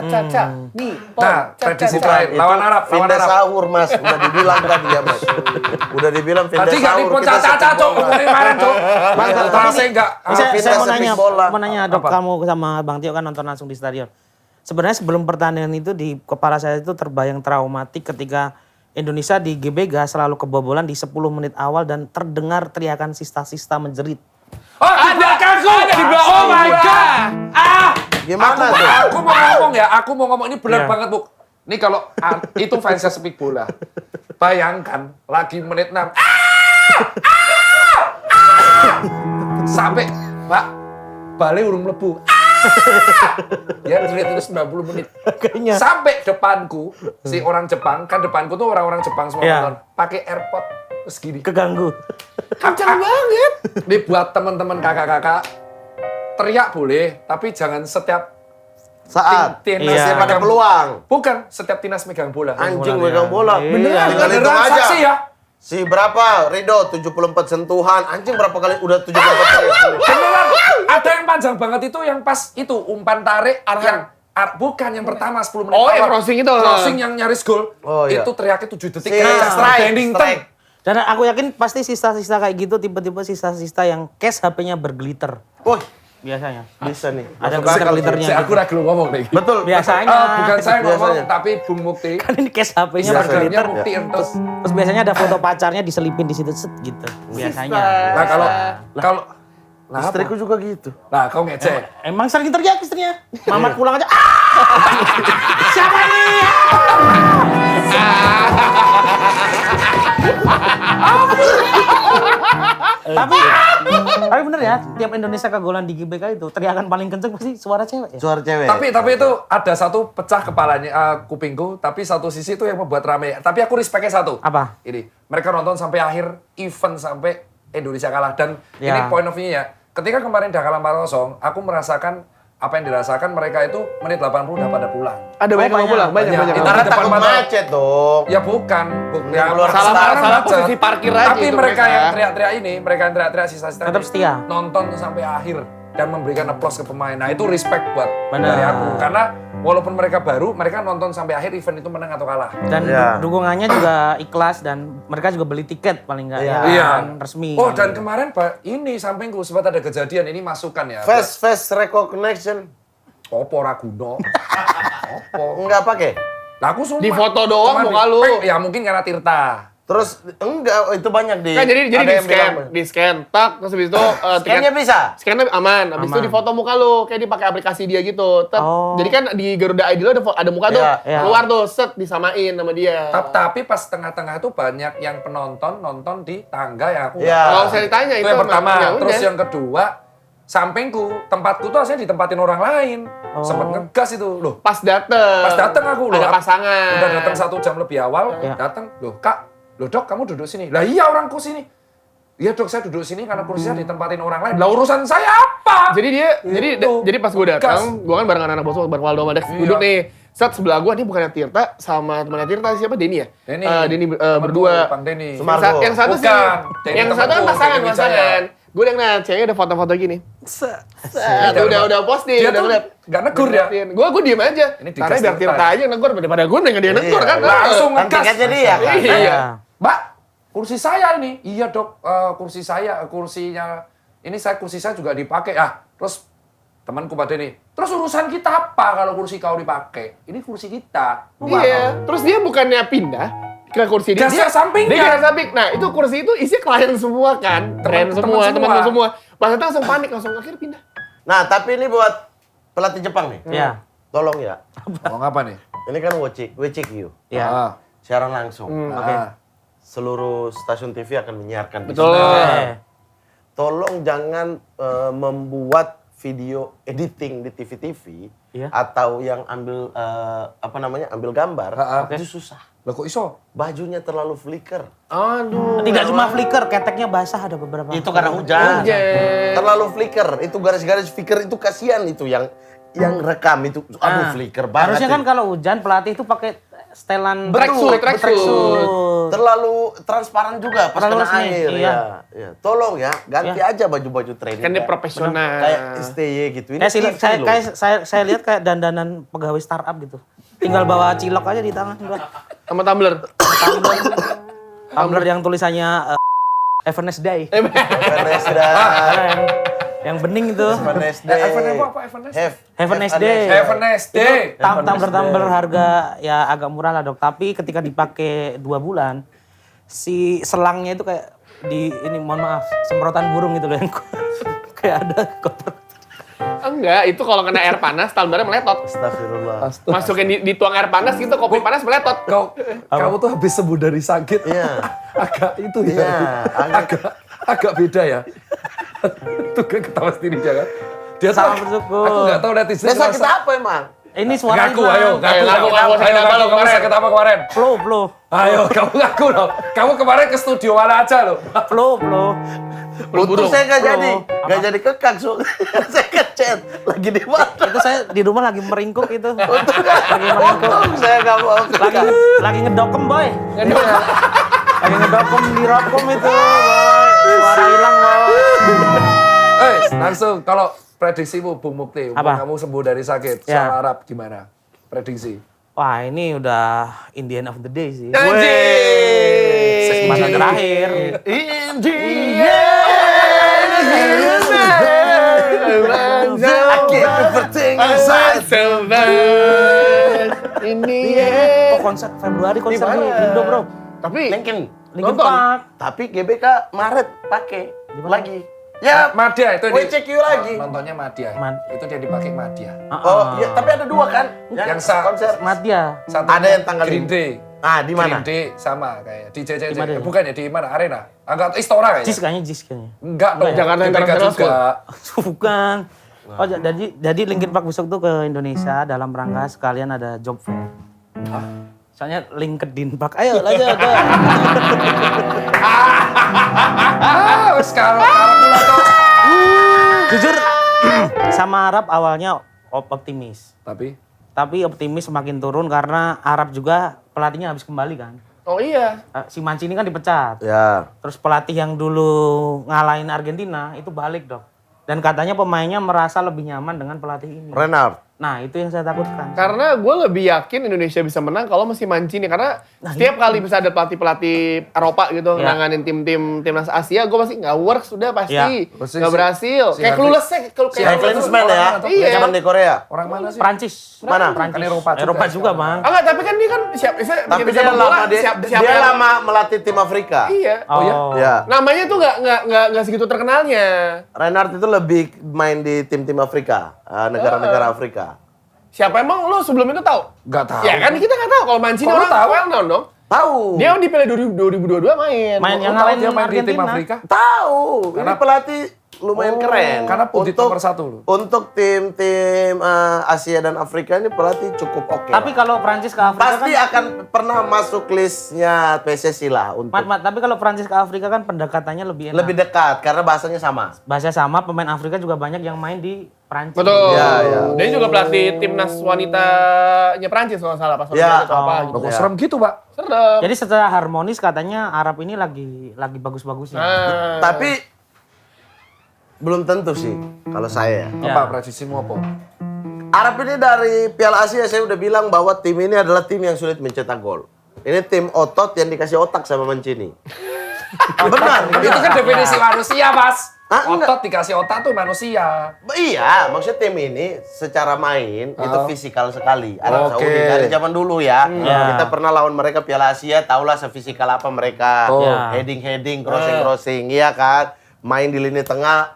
Nippon, Nah, prediksi terakhir. Itu Lawan Arab, lawan Vinda Arab. sahur, Mas. Udah dibilang tadi ya, Mas. Udah dibilang Vinda Tadi nggak sahur. nipu kita caca-caca, sepak Cok. bola. Ngomongin kemarin, Cok. Saya enggak. Saya Fitness mau sepak nanya, bola. Dok, Apa? kamu sama Bang Tio kan nonton langsung di stadion. Sebenarnya sebelum pertandingan itu di kepala saya itu terbayang traumatik ketika Indonesia di GBK selalu kebobolan di 10 menit awal dan terdengar teriakan sista-sista menjerit. Oh, ada di belakang. Oh my God. Gimana tuh? Aku mau ngomong ini benar Iya. banget, Bu. Ini kalau itu fansnya Speak Bola. Bayangkan lagi menit 6. Sampai, Pak, balik urung mlebu. Dia jerit itu 90 menit. Kayaknya. Sampai depanku, si orang Jepang, kan depanku tuh orang-orang Jepang semua Iya. nonton, pakai AirPod terus gini. Keganggu. Kencang banget. Ini buat teman-teman kakak-kakak, teriak boleh, tapi jangan setiap Saat Tinas Iya. pada megang peluang. Bukan setiap Tinas megang bola. Anjing bola megang dia. bola. Iya. Beneran, tinggal hitung Beneran aja. saksi ya. Si berapa? Rido 74 sentuhan. Anjing berapa kali? Udah 74 kali. Beneran. Ada yang panjang banget itu yang pas itu umpan tarik yang bukan yang pertama 10 menit Oh, awal. yang crossing itu. Crossing yang nyaris gol. Oh, iya. Itu teriaknya 7 detik. Si Kayak strike, Bennington. strike. Dan aku yakin pasti sista-sista kayak gitu, tipe-tipe sista-sista yang case HP-nya berglitter. Wih, Biasanya. bisa nih. Ada Masuk akal. glitternya Si aku ragu ngomong nih. Betul. Biasanya. Bukan saya ngomong, Biasanya. tapi Bung Mukti. Kan ini case HP-nya Biasanya. berglitter. Instagramnya Mukti Entus. Terus biasanya ada foto pacarnya diselipin di situ set gitu. Biasanya. Nah kalau nah, apa? Istriku juga gitu. Nah, kau ngecek. Emang sering teriak istrinya. Mamat pulang aja. Siapa nih? Tapi bener ya, tiap Indonesia kegolan di GBK itu teriakan paling kenceng pasti suara cewek ya. Suara cewek. Tapi itu ada satu pecah kepalanya kupingku, tapi satu sisi itu yang membuat rame. Tapi aku respect-nya satu. Apa? Ini, mereka nonton sampai akhir event sampai Indonesia kalah dan Ya. ini point of view-nya. Ketika kemarin udah kalah 4-0, aku merasakan apa yang dirasakan mereka itu menit 80 udah pada pulang. Ada banyak yang mau pulang, banyak. Itu Karena di depan takut mata. macet dong. Ya bukan, ya, keluar salah sekarang salah macet. posisi parkir aja Tapi itu mereka mereka. yang teriak-teriak ini, mereka yang teriak-teriak sisa-sisa Tetap ini, setia. nonton sampai akhir dan memberikan applause ke pemain. Nah itu respect buat Benar. dari aku. Karena walaupun mereka baru, mereka nonton sampai akhir event itu menang atau kalah. Dan Ya. dukungannya juga ikhlas dan mereka juga beli tiket paling enggak Iya. ya. Iya. kan, resmi. Oh dan kemarin Pak, ini sampingku sempat ada kejadian, ini masukan ya. Face recognition. Opo Raguno. Opo. Enggak pakai. Nah, aku sumpah. Di foto doang Cuman muka lu. Ya mungkin karena Tirta. Terus enggak, itu banyak di. Kan jadi ada di yang scan, bilang- di scan, tak, terus habis itu Scan-nya bisa. Scan-nya aman, habis itu Aman. di foto muka lu, kayak dipakai aplikasi dia gitu. Oh. Jadi kan di Garuda ID lu ada muka tuh, Iya, iya. keluar tuh, set disamain sama dia. Tapi pas tengah-tengah itu banyak yang penonton nonton di tangga ya aku. Iya. Kalau saya ditanya Itu yang pertama. ya Terus udah. yang kedua, sampingku, tempatku tuh aslinya ditempatin orang lain. Oh. Sempet ngegas itu. Loh, Pas dateng. pas dateng aku loh. Ada pasangan. Udah datang 1 jam lebih awal, Iya. datang. Loh, Kak, loh Dok, kamu duduk sini. Lah iya orangku sini. Iya dok, saya duduk sini karena kursinya ditempatin orang lain. Lah urusan saya apa? Jadi dia, jadi pas gue datang, gue kan barengan anak bos, bareng Waldo sama Dex, duduk nih. Set sebelah gue, ini bukannya Tirta sama temannya Tirta, siapa? Denny ya? Denny, berdua. Bang Denny. Sumargo. Yang satu sih, Bukan. Denny yang satu kan temanku, pasangan. Denny Gue udah ngeliat, ceweknya ada foto-foto gini. Udah posting, Dia udah tuh ngeliat. nggak negur ya? Gue diem aja. Ini Karena digas biar Tirta. Tirta aja yang negur, daripada gue nggak dia negur kan. Langsung Kan ngegas. tiketnya dia kan. Iya. Mbak, kursi saya ini. Iya dok, kursi saya, kursi saya juga dipakai. Terus temanku pada ini. Terus urusan kita apa kalau kursi kau dipakai? Ini kursi kita. Iya. Terus dia bukannya pindah ke kursi dia. Geser sampingnya. Dia geser samping. Nah itu kursi itu isi klien semua kan. Teman semua, teman semua. Pas itu langsung panik, langsung akhirnya pindah. Nah, tapi ini buat pelatih Jepang nih. Iya. Tolong ya. Mau ngapa nih? Ini kan WCQ. Iya. Siaran langsung. Oke. Seluruh stasiun TV akan menyiarkan di Betul. sini. Tolong jangan membuat video editing di TV-TV Iya. atau yang ambil ambil gambar itu susah. Lah kok iso? Bajunya terlalu flicker. Aduh. Tidak cuma flicker, keteknya basah ada beberapa. Itu karena hujan. Terlalu flicker. Itu garis-garis flicker itu kasihan itu yang rekam itu. Aduh flicker banget. Harusnya kan kalau hujan pelatih itu pakai setelan Tracksuit. terlalu transparan juga pas Terlalu kena resmi, air. iya. Ya. Tolong ya, ganti aja baju-baju training. Kan dia profesional. Kayak STY gitu. Ini Saya lihat kayak dandanan pegawai startup gitu. Tinggal bawa cilok aja di tangan udah. Sama tumbler. Tumbler yang tulisannya Evanes Day. Yang bening itu. Evanes Day. Evanes Day. Tumbler harga ya agak murah lah dok. Tapi ketika dipakai 2 bulan, si selangnya itu kayak mohon maaf, semprotan burung gitu loh yang kayak ada kotor. Enggak, itu kalau kena air panas, tumblernya meletot. Astagfirullah. Masukin dituang air panas gitu, kopi panas meletot. Kamu tuh habis sembuh dari sakit. Iya. Agak itu ya. Iya, Agak beda ya. Tuh kan ketawa sendiri jangan. Dia Salam tuh- bersyukur. Aku nggak tahu netizen. Dia sakit apa emang? Ini suara Ngaku, ayo. Ngaku, sakit apa lo Kamu kemarin? sakit apa kemarin? Flow. Ayo, kamu ngaku dong. Kamu kemarin ke studio mana aja lo? Flow. Untung saya nggak jadi, Apa? nggak jadi kekang saya kecet lagi di mana? Itu saya di rumah lagi meringkuk itu. Untung saya nggak mau kekang. Lagi ngedokem boy. Lagi ngedokem di rokom itu. Boy. Suara hilang boy. Langsung kalau prediksimu Bung Mukti, Apa? kamu sembuh dari sakit, Ya. soal Arab gimana? Prediksi. Wah ini udah in the end of the day sih. Anjing. Masa terakhir. I keep everything inside. Ini Oh konser Februari konser di Indo bro. Tapi Linkin. Linkin Nonton. Park. Tapi GBK Maret pakai lagi. Ya, Madya itu WCQ lagi. Nontonnya Madya. Man- Itu dia dipakai Madya. Oh, ya, tapi ada 2 kan? Yang konser. Madya. Satunya Ada yang tanggal Green 5. Day. Di mana? Green Day sama kayak di JJJ. Di mana ya? Bukan ya di mana? Arena. Agak Istora Jis kayaknya. kayaknya. Enggak dong. Jakarta GBK International juga. Bukan. Oh jadi Linkin Park besok tuh ke Indonesia dalam rangka sekalian ada job fair. Soalnya LinkedIn Park. Ayo lanjut. Wes kalau pula tuh. Jujur sama Arab awalnya optimis. Tapi Optimis semakin turun karena Arab juga pelatihnya habis kembali kan. oh iya. Si Mancini kan dipecat. Ya. Terus pelatih yang dulu ngalahin Argentina itu balik dok. Dan katanya pemainnya merasa lebih nyaman dengan pelatih ini. Renard. Nah itu yang saya takutkan. Karena gue lebih yakin Indonesia bisa menang kalau masih Mancini. Karena setiap kali bisa ada pelatih-pelatih Eropa gitu, Ya. nanganin timnas Asia, gue pasti nggak works, sudah pasti. Ya. Nggak berhasil. si Kayak Harvey- clueless ya. Kayak Klinsmann ya. Iya. Zaman di Korea. orang mana sih? Prancis. Mana? Prancis. Kan Eropa juga Eropa juga sekarang. bang. Enggak, tapi kan dia kan Tapi dia lama dia lama melatih tim Afrika. Iya. Oh ya? Ya. Namanya tuh nggak segitu terkenalnya. Renard itu lebih main di tim-tim Afrika, negara-negara Afrika. Siapa emang lo sebelum itu tahu? Nggak tahu. Ya kan kita nggak tahu. Kalau Mancini Kok lo orang tahu? well known dong. Tahu. Dia di Piala 2022 main. Main yang Tahu ngalahin dia main di tim Argentina. Afrika. tahu. Ini Karena- pelatih lumayan keren. Karena Putih nomor 1 loh. Untuk tim-tim Asia dan Afrika ini pelatih cukup oke. Tapi kalau Prancis ke Afrika pasti kan akan pernah masuk listnya PSSI lah untuk tapi kalau Prancis ke Afrika kan pendekatannya lebih enak. lebih dekat karena bahasanya sama. Bahasa sama, pemain Afrika juga banyak yang main di Prancis. Betul. Iya, iya. Dia juga pelatih timnas wanitanya Prancis kalau nggak salah pas Iya. atau apa gitu. Loh, kok serem gitu, Pak? Serem. Jadi secara harmonis katanya Arab ini lagi bagus-bagusnya. Tapi belum tentu sih kalau saya. Ya. Apa prediksimu apa? Arab ini dari Piala Asia saya udah bilang bahwa tim ini adalah tim yang sulit mencetak gol. Ini tim otot yang dikasih otak sama Mancini. Benar. Itu kan definisi manusia, Mas. Ah, Otot dikasih otak tuh manusia. Iya, maksudnya tim ini secara main itu fisikal sekali. Arab Oke. Saudi dari zaman dulu ya. Kita pernah lawan mereka Piala Asia, tahulah sefisikal apa mereka. Ya. Heading, crossing, iya kan. Main di lini tengah,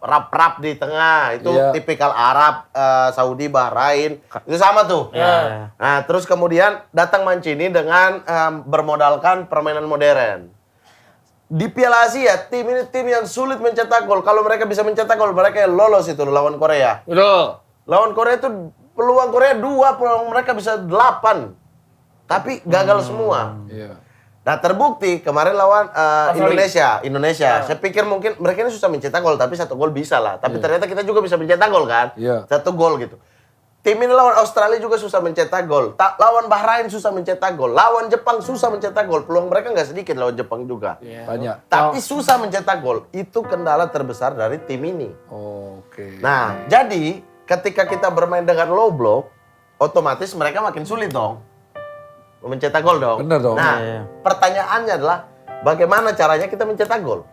rap di tengah. Itu Iya. tipikal Arab, Saudi, Bahrain. Itu sama tuh. Ya. Nah, terus kemudian datang Mancini dengan bermodalkan permainan modern. Di Piala Asia, tim ini tim yang sulit mencetak gol. Kalau mereka bisa mencetak gol, mereka lolos itu lawan Korea. Betul. Lawan Korea itu peluang Korea 2, peluang mereka bisa 8. Tapi gagal semua. Iya. Nah, terbukti kemarin lawan Indonesia. Saya pikir mungkin mereka ini susah mencetak gol, tapi 1 gol bisa lah. Tapi ternyata kita juga bisa mencetak gol kan? Iya. 1 gol gitu. Tim ini lawan Australia juga susah mencetak gol. Lawan Bahrain susah mencetak gol. Lawan Jepang susah mencetak gol. Peluang mereka nggak sedikit lawan Jepang juga. Banyak. Tapi susah mencetak gol. Itu kendala terbesar dari tim ini. Oke. Nah, jadi ketika kita bermain dengan low block, otomatis mereka makin sulit dong. Mencetak gol dong. Bener dong. Nah, Iya. pertanyaannya adalah bagaimana caranya kita mencetak gol?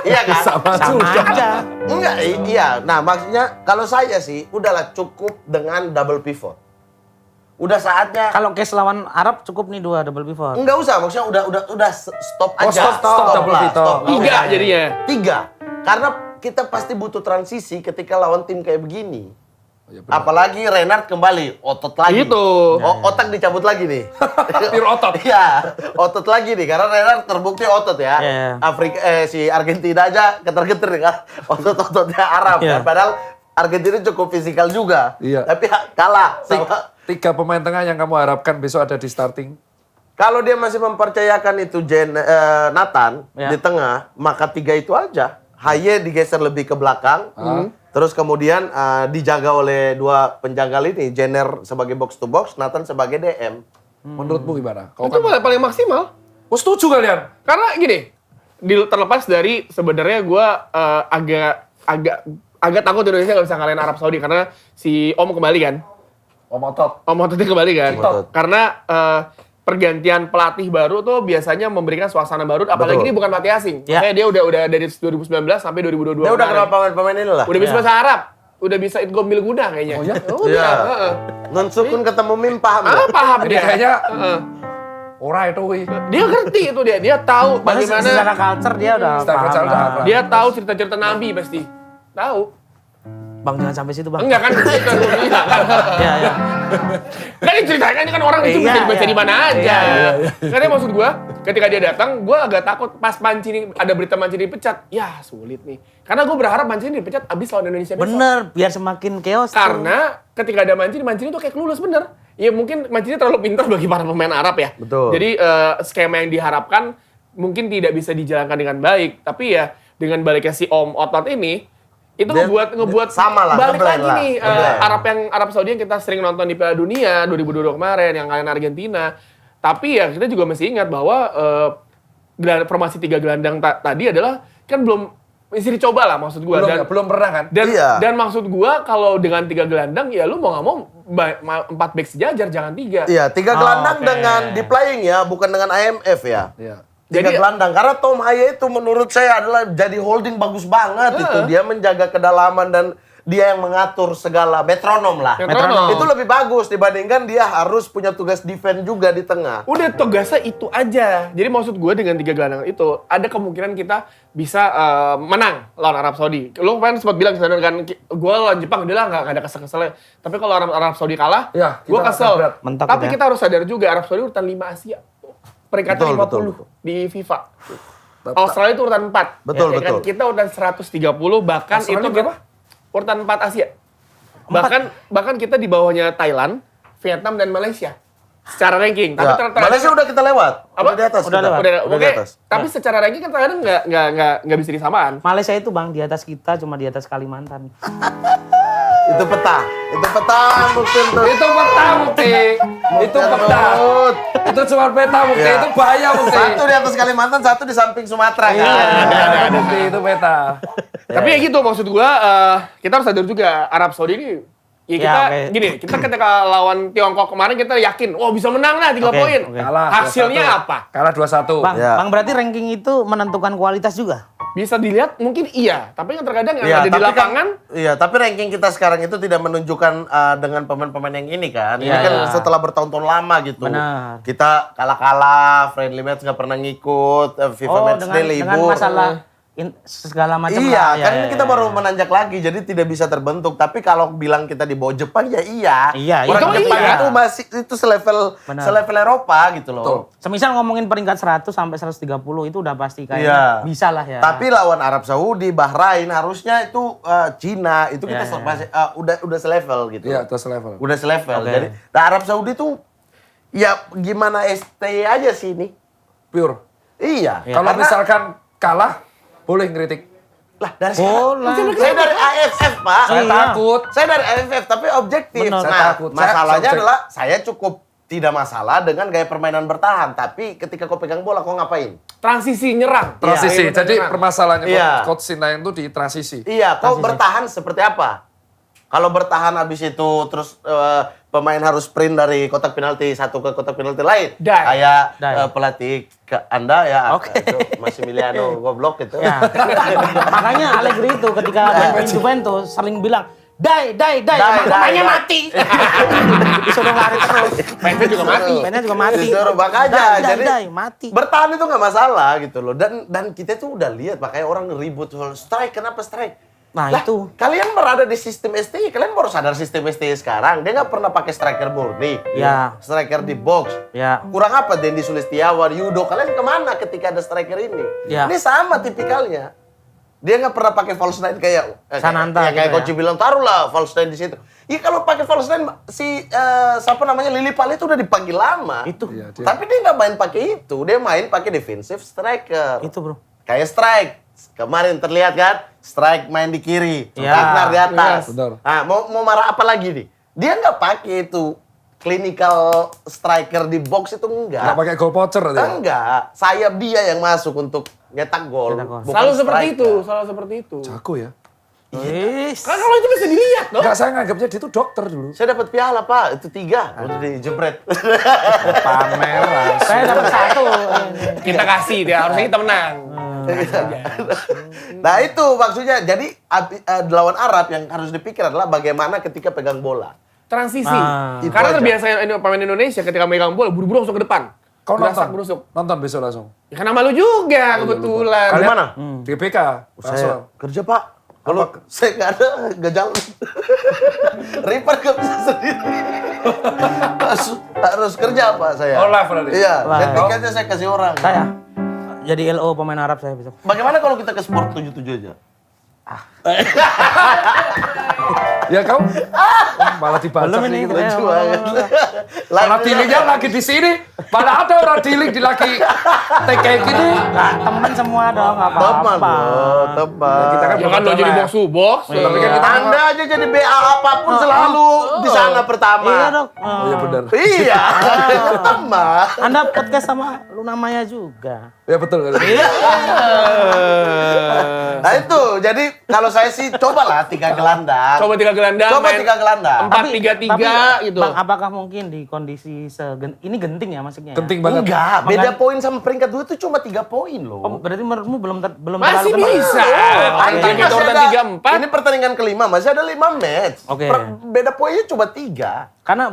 Iya kan? Sama Sama juga. aja. Enggak, iya. Nah, maksudnya kalau saya sih udahlah cukup dengan double pivot. Udah saatnya Kalau case lawan Arab cukup nih 2 double pivot. enggak usah, maksudnya udah stop Oh, aja. stop double lah, pivot. stop. 3 jadinya. 3. Karena kita pasti butuh transisi ketika lawan tim kayak begini. Ya, benar. Apalagi Renard kembali, otot lagi. Gitu. Otak dicabut lagi nih. Pure otot. Iya, otot lagi nih karena Renard terbukti otot ya. Iya. Si Argentina aja geter-geter nih kan. Otot-ototnya Arab Iya. kan. Padahal Argentina cukup fisikal juga. Iya. Tapi kalah sama 3 pemain tengah yang kamu harapkan besok ada di starting. kalau dia masih mempercayakan itu Nathan Ya. di tengah, maka 3 itu aja. Haye digeser lebih ke belakang. Terus kemudian dijaga oleh 2 penjaga lini, Jenner sebagai box to box, Nathan sebagai DM. Menurutmu gimana? Kau Itu kan paling maksimal. oh, setuju kalian? Karena gini, terlepas dari sebenarnya gue agak takut Indonesia nggak bisa ngalahin Arab Saudi karena si Om kembali kan. Om otot. Om Ototnya kembali kan. Otot. Karena pergantian pelatih baru tuh biasanya memberikan suasana baru. Apalagi Betul. ini bukan pelatih asing. Ya. Makanya dia udah dari 2019 sampai 2022. Dia udah kemarin. kenal pemain-pemain ini lah. Udah bisa bahasa Arab. Udah bisa itgom bil guna kayaknya. Oh ya? Udah. Iya. heeh. Non sukun ketemu mim paham Ah, ya? paham Jadi dia. kayaknya Heeh. ora itu wih. Dia ngerti itu dia. Dia tahu Bagaimana bagaimana. secara culture dia udah Secara paham culture udah lah. hafal. Dia tahu cerita-cerita Nabi pasti. Tahu. Bang jangan sampai situ, Bang. Enggak kan? Cerita dunia kan. Iya, iya. Kan diceritakan ini kan orang itu Iya, bisa dibaca iya. di mana aja. Iya, Karena maksud gua, ketika dia datang, gua agak takut pas Mancini ada berita Mancini dipecat. Ya, sulit nih. Karena gua berharap Mancini dipecat abis lawan Indonesia besok. Bener, biar semakin chaos tuh. Karena ketika ada Mancini tuh kayak clueless bener. Ya mungkin Mancini terlalu pintar bagi para pemain Arab ya. Betul. Jadi skema yang diharapkan mungkin tidak bisa dijalankan dengan baik. Tapi ya dengan baliknya si Om Otot ini, itu Dia- ngebuat sama lah, balik ngeblend lagi lah, nih ngeblend. Arab Saudi yang kita sering nonton di Piala Dunia 2022 kemarin yang kalian Argentina. Tapi ya kita juga mesti ingat bahwa formasi 3 gelandang tadi adalah kan belum mesti dicoba lah maksud gua Belum pernah kan? Iya. dan maksud gua kalau dengan 3 gelandang ya lu mau nggak mau 4 back sejajar jangan 3. Iya, 3 gelandang oke. dengan di playing ya, bukan dengan IMF ya. Iya. 3 Jadi- gelandang. Karena Tom Haye itu menurut saya adalah jadi holding bagus banget itu. Dia menjaga kedalaman dan dia yang mengatur segala metronom lah. Metronom. Itu lebih bagus dibandingkan dia harus punya tugas defense juga di tengah. Udah tugasnya itu aja. Jadi maksud gue dengan 3 gelandang itu ada kemungkinan kita bisa menang lawan Arab Saudi. Lo kan sempat bilang kan gue lawan Jepang udah lah nggak ada kesel-keselnya. Tapi kalau Arab Saudi kalah, Ya, gue kita kesel. berat. Mentok Tapi udah. kita harus sadar juga Arab Saudi urutan 5 Asia. Peringkatnya Betul, 50 betul. di FIFA. Australia itu urutan 4. Betul, Ya kan? betul. Kita urutan 130, bahkan Australia itu berapa? urutan 4 Asia. Bahkan kita di bawahnya Thailand, Vietnam dan Malaysia. Secara ranking. Tapi Ya, Malaysia udah kita lewat. Apa? Udah di atas. Udah kita. lewat. Udah di oke. atas. Tapi secara ranking kan kadang nggak bisa disamaan. Malaysia itu Bang di atas kita, cuma di atas Kalimantan. Itu peta Muktin tuh. Itu peta Mukti. Itu peta. Mut. Itu cuma peta Mukti. Iya. Itu bahaya Mukti. Satu di atas Kalimantan, satu di samping Sumatera kan. Ada Mukti, itu peta. Tapi ya gitu maksud gua, kita harus sadar juga Arab Saudi ini ya kita Ya, oke. gini, kita ketika lawan Tiongkok kemarin kita yakin, wah bisa menang lah 3 Oke, poin. oke. Kalah. Hasilnya 2-1. apa? Kalah 2-1. Bang, Ya. Bang berarti ranking itu menentukan kualitas juga? Bisa dilihat mungkin iya, tapi yang terkadang yang Iya, ada di tapi lapangan Iya, tapi ranking kita sekarang itu tidak menunjukkan dengan pemain-pemain yang ini kan. Ini Iya, kan iya. setelah bertahun-tahun lama gitu. Benar. Kita kalah-kalah, friendly match nggak pernah ngikut, FIFA match day dengan libur. masalah segala macam Iya, lah. kan ini kita baru menanjak lagi, jadi tidak bisa terbentuk. Tapi kalau bilang kita di bawah Jepang, ya iya. Iya, Orang itu Jepang iya. itu masih itu selevel Eropa gitu loh. Betul. Semisal ngomongin peringkat 100 sampai 130 itu udah pasti kayaknya Iya. bisa lah ya. Tapi lawan Arab Saudi, Bahrain, harusnya itu Cina, itu kita Iya, iya. masih udah selevel gitu. Iya, terus level. Udah selevel. Oke. Jadi, nah Arab Saudi tuh ya gimana ST aja sih ini. Pure. Iya. Ya, Kalau Karena- misalkan kalah, boleh ngeritik. lah dari Bola. saya dari AFF, Pak. Saya Iya. takut. Saya dari AFF tapi objektif. Benar. Saya Nah, takut. masalahnya Saya adalah saya cukup tidak masalah dengan gaya permainan bertahan, tapi ketika kau pegang bola kau ngapain? transisi nyerang. Transisi. Iya, Jadi nyerang. permasalahannya Iya. Coach Sintayong itu di transisi. Iya, kau bertahan seperti apa? Kalau bertahan habis itu terus pemain harus sprint dari kotak penalti satu ke kotak penalti lain. Die. Kayak Die. pelatih ke Anda ya, Oke. itu Massimiliano goblok itu. Ya. Makanya Allegri itu ketika main Juventus sering bilang, "Dai, pemainnya mati." Disuruh lari terus. Mainnya juga mati. Mainnya juga mati. Disuruh makanya. Jadi Dai, mati. bertahan itu nggak masalah gitu loh. Dan kita tuh udah lihat makanya orang ribut soal strike. Kenapa strike? Nah, Lah, itu. kalian berada di sistem STI, kalian baru sadar sistem STI sekarang. Dia nggak pernah pakai striker murni. Ya. Striker di box. Ya. Kurang apa Dendi Sulistiawan, Yudo, kalian kemana ketika ada striker ini? Ya. Ini sama tipikalnya. Dia nggak pernah pakai false nine kayak Sananta kayak gitu Coach ya. bilang taruhlah false nine di situ. Iya kalau pakai false nine si siapa namanya Lili Pali itu udah dipanggil lama. Itu. Iya, dia- Tapi dia nggak main pakai itu, dia main pakai defensive striker. Itu, Bro. Kayak strike. Kemarin terlihat kan, strike main di kiri, Ya. Ragnar di atas. Yes, benar. Nah, mau marah apa lagi nih? Dia nggak pakai itu clinical striker di box itu enggak. Nggak pakai goal poacher dia. Enggak, sayap dia yang masuk untuk nyetak gol. Nyetak gol. bukan Selalu seperti striker. itu, selalu seperti itu. Jago ya. Wis. Kan kalau itu bisa dilihat dong. Enggak, saya nganggapnya dia itu dokter dulu. Saya dapat piala, Pak. Itu 3. Udah dijebret. Pamer lah. Saya dapat 1. Kita kasih dia, harusnya kita menang. Nah, itu maksudnya. Jadi lawan Arab yang harus dipikir adalah bagaimana ketika pegang bola. Transisi. Ah. Itu Karena aja. terbiasa pemain Indonesia ketika megang bola buru-buru langsung ke depan. Kau Gerasak nonton? berusuk. Nonton besok langsung. Ya kan nama lu juga kebetulan. Di mana? Di BK. Saya Langsung. kerja, Pak. Kalau saya nggak ada, nggak jalan. Ripper nggak bisa sendiri. harus kerja, Pak, saya. Oh, live berarti? Iya, Live. dan tiketnya saya kasih orang. Saya jadi LO pemain Arab saya besok. Bagaimana kalau kita ke Sport 77 aja? Ya kau malah dibaca Belum ini, gitu. kita- Lucu banget. Malah dealingnya lagi di sini. Mana ada orang dealing di lagi kayak gini. Nah, temen semua dong, nggak Teman, apa-apa. loh, teman. Kita kan Ya kan lo jadi box to box. Tapi kan kita Anda aja jadi BA apapun selalu di sana pertama. Iya dong. Oh iya benar. Iya, teman. Anda podcast sama lu namanya juga. Ya betul. Nah itu, jadi kalau saya sih cobalah 3 gelandang. Coba 3 gelandang. Coba main 3 gelandang. 4-3-3 gitu. Bang, apakah mungkin di kondisi ini genting ya maksudnya? Ya? Penting banget. Enggak, beda poin sama peringkat 2 itu cuma 3 poin loh. Oh, berarti menurutmu belum Masih terlalu genting? bisa. Anjing, Antara kita masih urutan ada- 3-4. Ini pertandingan kelima, masih ada 5 match. Oke. Beda poinnya cuma 3. Karena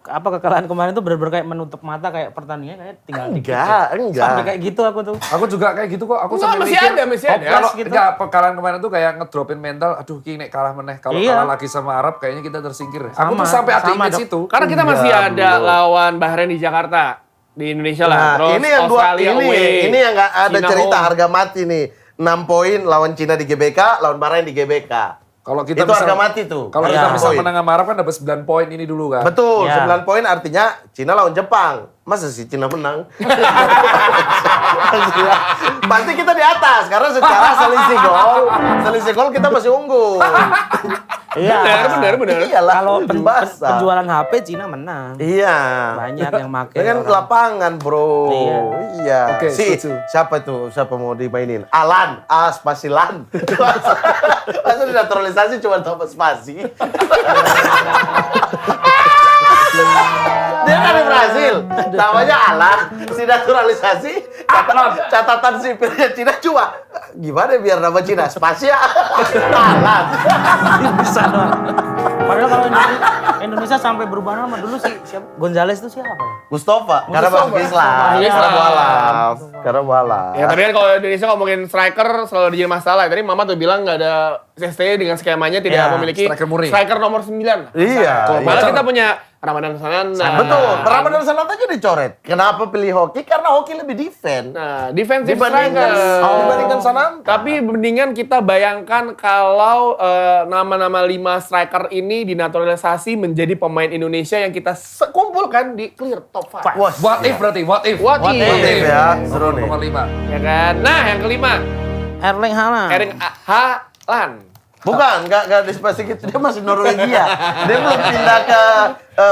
kekalahan kemarin tuh benar-benar kayak menutup mata kayak pertandingannya kayak tinggal dikit. Enggak. Sampai kayak gitu aku tuh. Aku juga kayak gitu kok. Aku Enggak, sampai masih mikir, ada, masih oh, ada. Kalau Gitu. enggak, kekalahan kemarin tuh kayak ngedropin mental. Aduh, Ki nek kalah meneh. Kalau Iya. kalah lagi sama Arab kayaknya kita tersingkir. Aku Sama, tuh sampai ada sama, image Dok. itu. Karena kita masih ada lawan Bahrain di Jakarta. di Indonesia lah. Nah, Terus ini yang Australia away. ini yang nggak ada Cina cerita home. harga mati nih. 6 poin lawan Cina di GBK, lawan Bahrain di GBK. Kalau kita Itu harga mati tuh. Kalau Iya. kita bisa Poin. menang sama Arab kan dapat 9 poin ini dulu kan. Betul, Ya. 9 poin artinya Cina lawan Jepang. Masa sih Cina menang? Pasti kita di atas karena secara selisih gol kita masih unggul. Iya. Benar. Iyalah, Kalau basah. penjualan HP Cina menang. Iya. Banyak yang make. Ini kan orang. lapangan, Bro. Iya. Iya. Oke, setuju. Siapa itu? Siapa mau dimainin? Alan, spasi Lan. Masa dinaturalisasi cuma dapat spasi. Dia kan di Brazil. Namanya Alan. Dinaturalisasi. Catatan sipilnya Cina cuma gimana biar nama Cina? Spasi ya. Alan. Bisa dong. Padahal kalau Indonesia sampai berubah nama dulu sih siapa? Gonzales itu siapa ya? Mustafa. Karena masuk Islam. Iya. Karena mualaf. Karena mualaf. Ya tapi kan kalau Indonesia ngomongin striker selalu jadi masalah. Tadi Mama tuh bilang nggak ada STY dengan skemanya tidak Ya, memiliki striker murni. striker nomor 9. Iya. Malah iya. kita punya Ramadan Sanana. Betul, Ramadan Sananta aja dicoret. Kenapa pilih hoki? Karena hoki lebih defend. Nah, defensive Dibandingkan, striker. dibandingkan Sananta. Tapi mendingan kita bayangkan kalau nama-nama 5 striker ini dinaturalisasi menjadi pemain Indonesia yang kita kumpulkan di clear top 5. Wah, What if berarti? What if? What if? ya, seru nih. Nomor 5. Ya kan? Nah, yang kelima, Erling Haaland. Erling Haaland. Bukan, nggak di spesifik gitu. Dia masih Norwegia. Dia belum pindah ke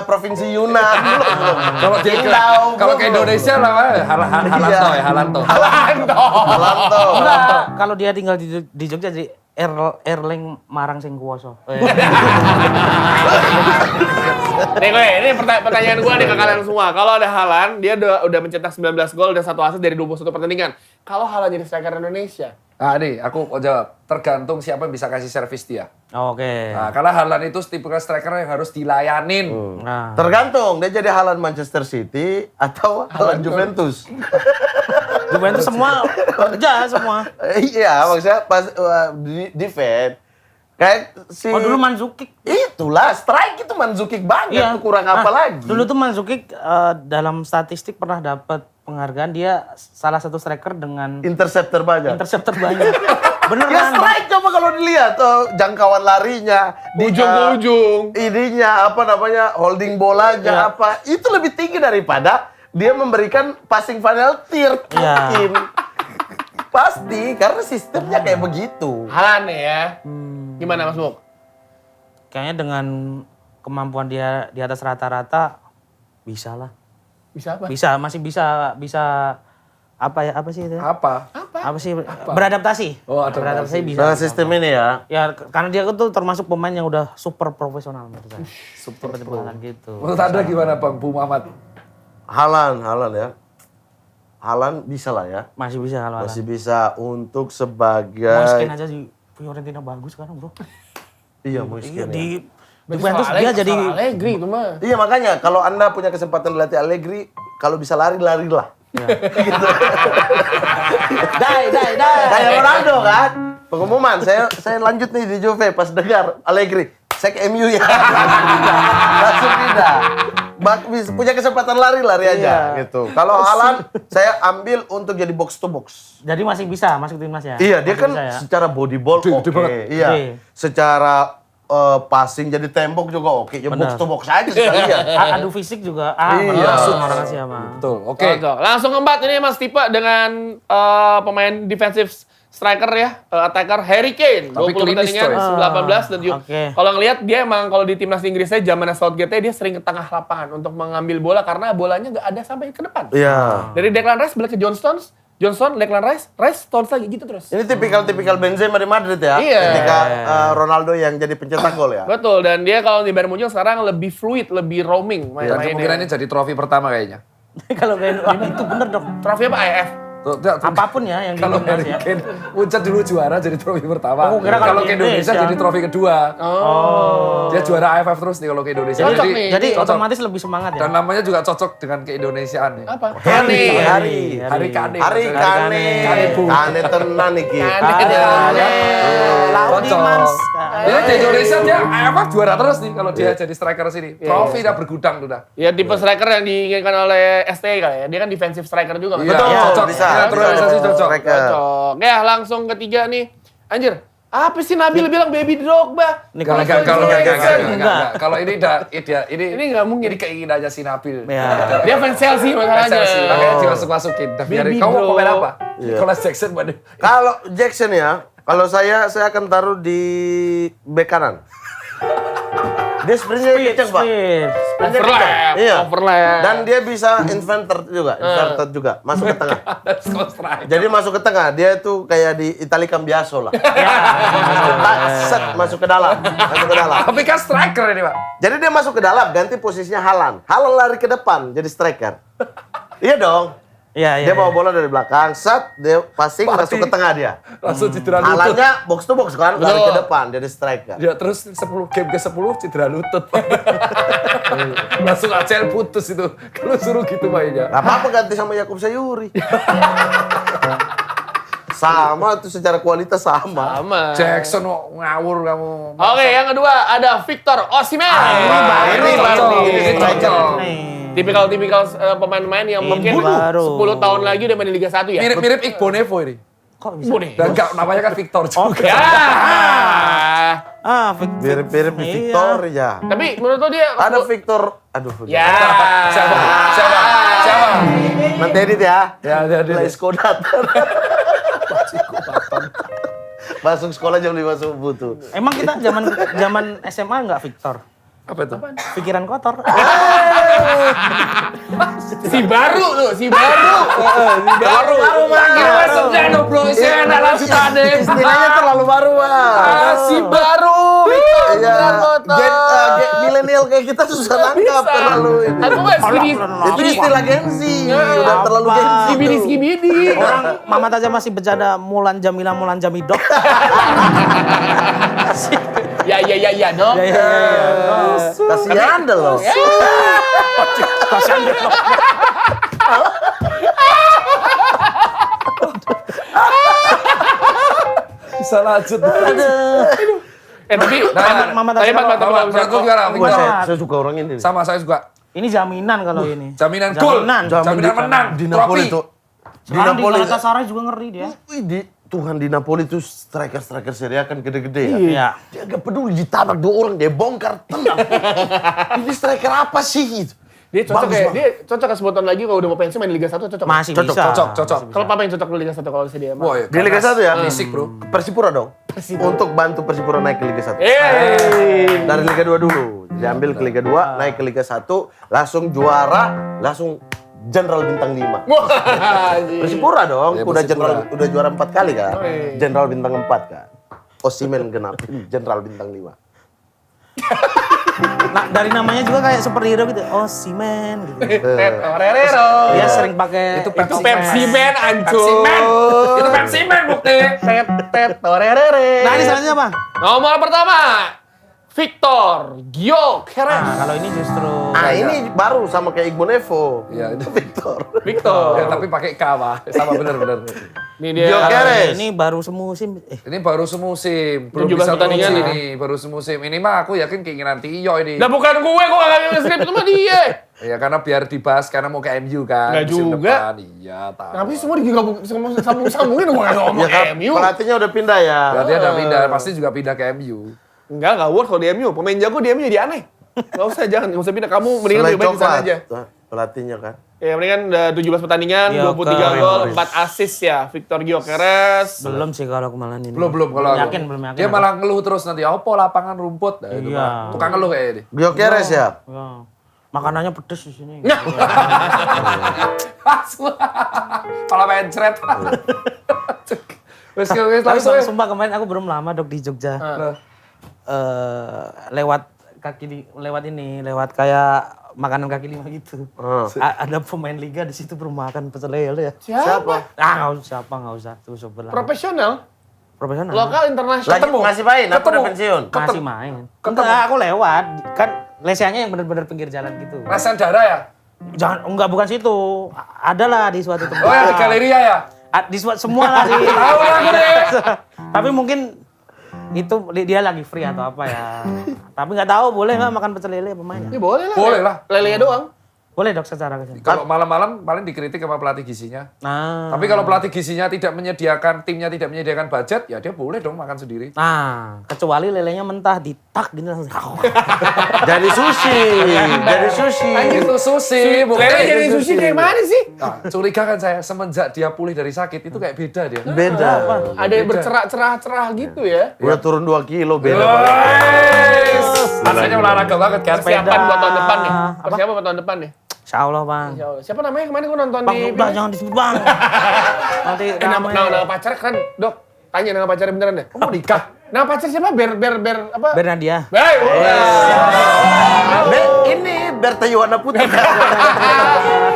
provinsi Yunnan. Belum. Kalau dia ke, Pindah, kalau ke belum. Indonesia lah, Halanto ya, Halanto. Halanto. Enggak, kalau dia tinggal di Jogja jadi Erling Marang sing kuwoso. Nih gue, ini pertanyaan gue nih ke kalian semua. Kalau ada Haaland, dia udah mencetak 19 gol dan 1 assist dari 21 pertandingan. Kalau Haaland jadi striker Indonesia, Nah nih, aku mau jawab. Tergantung siapa yang bisa kasih servis dia. Oke. Nah, karena Haaland itu tipe striker yang harus dilayanin. Nah. Tergantung, dia jadi Haaland Manchester City atau Haaland Juventus. Juventus semua kerja semua. Iya, maksudnya pas defend. Kayak si... Oh dulu Mandzukic. Itulah, strike itu Mandzukic banget. Iya. Kurang apa lagi? Dulu tuh Mandzukic dalam statistik pernah dapat penghargaan dia salah satu striker dengan Interceptor banyak. intercept terbanyak. Ya Beneran. strike coba kalau dilihat jangkauan larinya di ujung ke ujung. ininya apa namanya holding bolanya Iya. apa itu lebih tinggi daripada dia memberikan passing final third Iya. mungkin. Pasti karena sistemnya kayak begitu. Haaland nih ya. Gimana Mas Muk? Kayaknya dengan kemampuan dia di atas rata-rata bisa lah. Bisa apa? Bisa, masih bisa apa ya? Apa sih itu? Apa? Apa sih? Beradaptasi. Oh, adaptasi. bisa. Nah, sistem ini ya. Ya karena dia tuh termasuk pemain yang udah super profesional menurut saya. Super profesional gitu. Menurut Anda gimana Bang Bu Muhammad? Haaland ya. Haaland bisa lah ya. Masih bisa kalau Masih bisa untuk sebagai Moiskin aja di Fiorentina bagus sekarang, Bro. iya Iya, Moiskin. di Berarti Juventus soal dia jadi Allegri itu mah. Iya makanya kalau Anda punya kesempatan dilatih Allegri, kalau bisa larilah. dai. Kayak Ronaldo kan. Pengumuman, saya lanjut nih di Juve pas dengar Allegri. Saya ke MU ya. Langsung pindah. Punya kesempatan lari aja gitu. Kalau Haaland saya ambil untuk jadi box to box. Jadi masih bisa masuk timnas ya? Iya, dia Masih kan bisa ya? secara body ball oke. Iya. Gede. Secara passing jadi tembok juga oke. Ya box Benar. to box aja sekalian. Adu fisik juga Iya. langsung orang siapa. Betul. Oke. Oke. Langsung keempat ini Mas Tipe dengan pemain defensive striker ya, attacker Harry Kane. Tapi 20 klinis, pertandingan, coy. 18 dan Oke. kalau ngelihat dia emang kalau di timnas Inggrisnya zaman Southgate dia sering ke tengah lapangan untuk mengambil bola karena bolanya nggak ada sampai ke depan. Iya. Dari Declan Rice balik ke Johnson, Declan Rice, Stones lagi gitu terus. Ini tipikal Benzema di Madrid ya. Iya. Ketika Ronaldo yang jadi pencetak gol ya. Betul, dan dia kalau di Bayern Munchen sekarang lebih fluid, lebih roaming Dan main-mainnya. kemungkinan ini jadi trofi pertama kayaknya. Kalau kayak ini itu bener dong. Trofi apa? AF? Apapun ya yang di Kalau timnas Harry ya. Kane, Munchen dulu juara jadi trofi pertama. Oh, kira kalau kalau ke di Indonesia Indonesia jadi trofi kedua. Dia juara AFF terus nih kalau ke Indonesia. Cocok nih. Jadi cocok. otomatis lebih semangat ya. Dan namanya juga cocok dengan keindonesiaan nih. Apa? Hari Kane. Kane tenan iki. Laudi Cocok. Mans. Jadi di Indonesia dia AFF juara terus nih kalau dia jadi striker sini. Trofi udah bergudang tuh dah. Ya tipe striker yang diinginkan oleh ST kali ya. Dia kan defensive striker juga. Iya, Betul. cocok. bisa. Naturalisasi cocok. Striker. Cocok. Ya langsung ketiga nih. Anjir, apa sih Nabil bilang baby Drogba? Kalau ini Ini nggak mungkin. Ini keinginannya si Nabil. Ya. Dia fans Chelsea masalahnya. Chelsea, makanya dimasuk-masukin. Baby Kamu mau komen Drogba. apa? Iya. Nicolas Jackson mana? Kalau Jackson ya, kalau saya akan taruh di bek kanan. Dia sprintnya kenceng, Pak. Sprintnya Overlap. kenceng. Iya. Overlap. Dan dia bisa inverted juga, masuk ke tengah. That's go strike. Jadi masuk ke tengah, dia tuh kayak di Itali Cambiaso lah. Set, masuk ke dalam. Tapi kan striker ini, Pak. Jadi dia masuk ke dalam, ganti posisinya Haaland. Haaland lari ke depan, jadi striker. Iya dong. Iya, Dia bawa bola dari belakang, set, dia passing, masuk ke tengah dia. Langsung cedera lutut. Haalandnya box to box kan, lari ke depan, jadi striker. Ya terus 10 game ke-10 cedera lutut. Langsung ACL putus itu. Kalau suruh gitu mainnya. Gak apa-apa ganti sama Yakub Sayuri. Sama tuh secara kualitas sama. Sama. Jackson ngawur kamu. Oke, yang kedua ada Victor Osimhen. Ini baru. Ini cocok. Tipikal pemain-pemain yang Ini mungkin baru. 10 tahun lagi udah main di Liga 1 ya. Mirip-mirip Igbo Nevo ini. Kok bisa? Bone. Dan enggak namanya kan Victor juga. Ya. Mirip-mirip di Victor ya. Tapi menurut lo dia Ada Victor, aduh. Ya. Siapa? Nanti edit ya. Ya. Mulai Skodat. Masuk sekolah jam 5 subuh tuh. Emang kita zaman SMA nggak Victor? Apa itu? Pikiran kotor. Si baru tuh, si baru. Baru Gimana sebenarnya bro? Saya enak langsung ada. Istilahnya terlalu baru, Bang. Si baru. Iya. Milenial kayak kita susah nangkap terlalu ini. Aku mah Itu istilah Gen Z. Udah terlalu Gen Z. skibidi. Orang Mamat aja masih bercanda Mulan Jamila Mulan Jamidok. Ya dong. Kasihan deh loh. Bisa lanjut. Tapi Mamat tapi aja Menurutku gimana? Wah, Victor? saya suka orang ini. Sama saya juga. Ini jaminan kalau ini. Jaminan gol. Jaminan menang. Di Napoli Trofi. tuh. Di Sekarang di Napoli. Galatasaray juga ngeri dia. Wih, Tuhan di Napoli tuh striker Serie A kan gede-gede ya. Iya. Dia gak peduli ditabrak 2 orang, dia bongkar tenang. Ini striker apa sih gitu? dia cocok Bagus, ya. Bang. Dia cocok kan sebutan lagi kalau udah mau pensiun main di Liga 1 cocok. Masih Cocok, bisa. Cocok. Kalau apa yang cocok di Liga 1 kalau dia emang? Woi, Di Liga 1 ya? Fisik bro. Persipura dong. Untuk bantu Persipura naik ke Liga 1. Dari Liga 2 dulu. Diambil ke Liga 2, naik ke Liga 1, langsung juara, langsung Jenderal Bintang 5. Wah, anjing. Persipura dong, Ya, udah Persipura. udah juara 4 kali kan. iya. Jenderal Bintang 4 kan. Osimhen genap, Jenderal Bintang 5. Nah, dari namanya juga kayak superhero gitu. Osimhen gitu. Torero. Dia sering pakai Itu Pepsi Man, ancur. Pepsi Man. Itu Pepsi Man bukti. Torerere. Nah, ini selanjutnya apa? Nomor pertama, Victor Gyökeres. Nah, kalau ini justru Nah, ini baru sama kayak Igbo Nevo. Iya, itu. Victor. Victor. Ya, tapi pakai K, Pak. Sama bener. Ini dia. Gyökeres. ini baru semusim. Ini baru semusim. Belum 17 bisa pertandingan terus ya? ini. Baru semusim. Ini mah aku yakin keinginan Tio ini. Lah bukan gue gak ngambil skrip itu mah dia. Ya karena biar dibahas karena mau ke MU kan. Nggak musim juga. depan. Iya, tahu. Kenapa sih semua digabung sambung-sambungin ngomong Ya kan, MU? pelatihnya udah pindah ya. Berarti ada pindah, pasti juga pindah ke MU. Enggak worth kalau di MU. Pemain jago di MU jadi aneh. Gak usah pindah. Kamu mendingan Selain lebih baik di sana coklat. aja. Pelatihnya kan. Ya mendingan udah 17 pertandingan, Gyökeres. 23 gol, 4 assist ya. Victor Gyökeres. Belum sih kalau kemarin ini. Belum kalau aku. Belum yakin. Dia malah ngeluh terus nanti. Apa lapangan rumput? Nah, itu Iya. Pak. Tukang ngeluh kayak ini. Gyökeres ya. Ya. Makanannya pedes di sini. Kepala mencret. Wes Tapi langsung. sumpah kemarin aku belum lama dok di Jogja. Lewat kaki lewat kayak makanan kaki lima gitu. Ada pemain liga di situ bermakan pecel lele ya. Siapa? Nggak usah. Tuh sebelah. Profesional? Profesional. Lokal, internasional? Lagi masih main, apa udah pensiun? Masih main. Enggak, aku lewat. Kan lesehannya yang bener-bener pinggir jalan gitu. Rasan darah ya? Enggak bukan situ. Ada lah di suatu tempat. Oh ya, di galeria ya? Di semua lah di. Tahu aku deh. Tapi mungkin itu dia lagi free atau apa ya. Tapi nggak tahu boleh nggak makan pecel lele pemainnya. Ya boleh lah. Boleh lah. Lele doang. Boleh dok secara kesehatan. Kalau malam-malam paling dikritik sama pelatih gizinya. Nah, Tapi kalau pelatih gizinya tidak menyediakan, timnya tidak menyediakan budget, ya dia boleh dong makan sendiri. kecuali lelenya mentah ditak gini langsung. Jadi sushi. Itu sushi, bukan Lele jadi sushi kayak mana sih? Nah, curiga kan saya, semenjak dia pulih dari sakit, itu kayak beda dia. Beda. Ada yang bercerah-cerah gitu ya. Udah turun 2 kilo beda. Rasanya olahraga banget kan. Persiapan buat tahun depan nih. Apa? Persiapan buat tahun depan nih. Insya Allah bang. Insya Allah. Siapa namanya kemarin gue nonton Bang, di... udah jangan disebut bang. Nanti nama pacar kan, Dok. Tanya nama pacarnya beneran deh. Oh, nikah. Nama pacar siapa? Ber apa? Bernadia. Ini Berta Yohana Putri.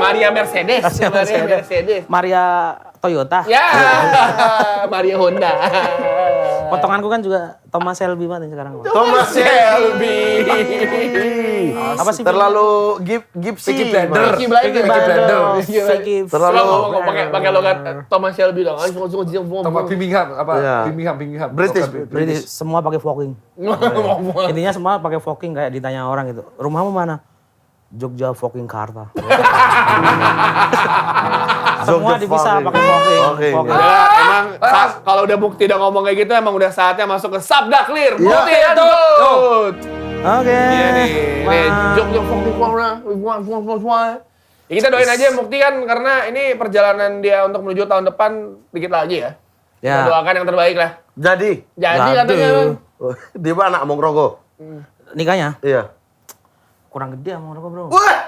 Maria Mercedes. Maria Mercedes. Maria Toyota. Ya. Maria Honda. Potonganku kan juga Thomas Shelby banget sekarang. Thomas Shelby. Apa sih? Terlalu gipsy. Peaky Blender. Peaky Blender. Peaky Blender. Vicky. Terlalu Ngomong pakai logat Thomas Shelby dong. Sama Birmingham, apa? Iya. Birmingham. British. Semua pakai Voking. Intinya semua pakai Voking kayak ditanya orang gitu. Rumahmu mana? Jogja Voking Karta. Semua bisa pakai Voking. Ya, emang kalau udah bukti udah ngomong kayak gitu emang udah saatnya masuk ke Sabda Clear. Bukti and Good. Oke. Iya nih. Jogja Voking Karta. Ya kita doain aja Mukti kan karena ini perjalanan dia untuk menuju tahun depan dikit lagi ya. Ya. Kita doakan yang terbaik lah. Jadi. Katanya Bang. Di mana Mongrogo? Nikahnya Iya. kurang gede sama mereka bro. Wah,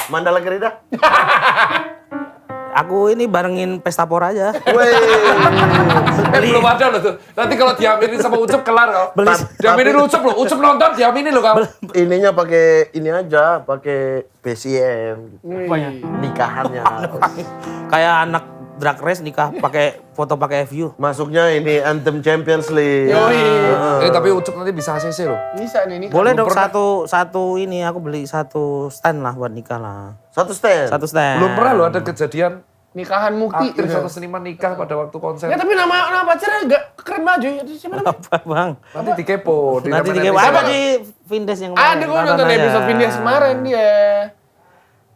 Mandala Gerida. Aku ini barengin pesta pora aja. Belum ada loh tuh. Nanti kalau diaminin sama Ucup kelar kok. Diaminin Ucup loh. Ucup nonton diaminin loh kamu. Ininya pakai ini aja, pakai PCM. Apanya? Nikahannya. Kayak anak drag race nikah pakai foto pakai FU. Masuknya ini Anthem Champions League. Tapi Ucup nanti bisa ACC loh. Bisa nih. Boleh dong satu ini aku beli satu stand lah buat nikah lah. Satu stand. Satu stand. Belum pernah loh ada kejadian Nikahan Mukti. aktris atau seniman nikah pada waktu konser. Ya tapi nama pacarnya agak keren maju. Siapa namanya? Apa bang? Nanti dikepo. Nanti temen dikepo. netizen. Ada di Vindes yang Ada gue nonton aja. episode Vindes kemarin dia.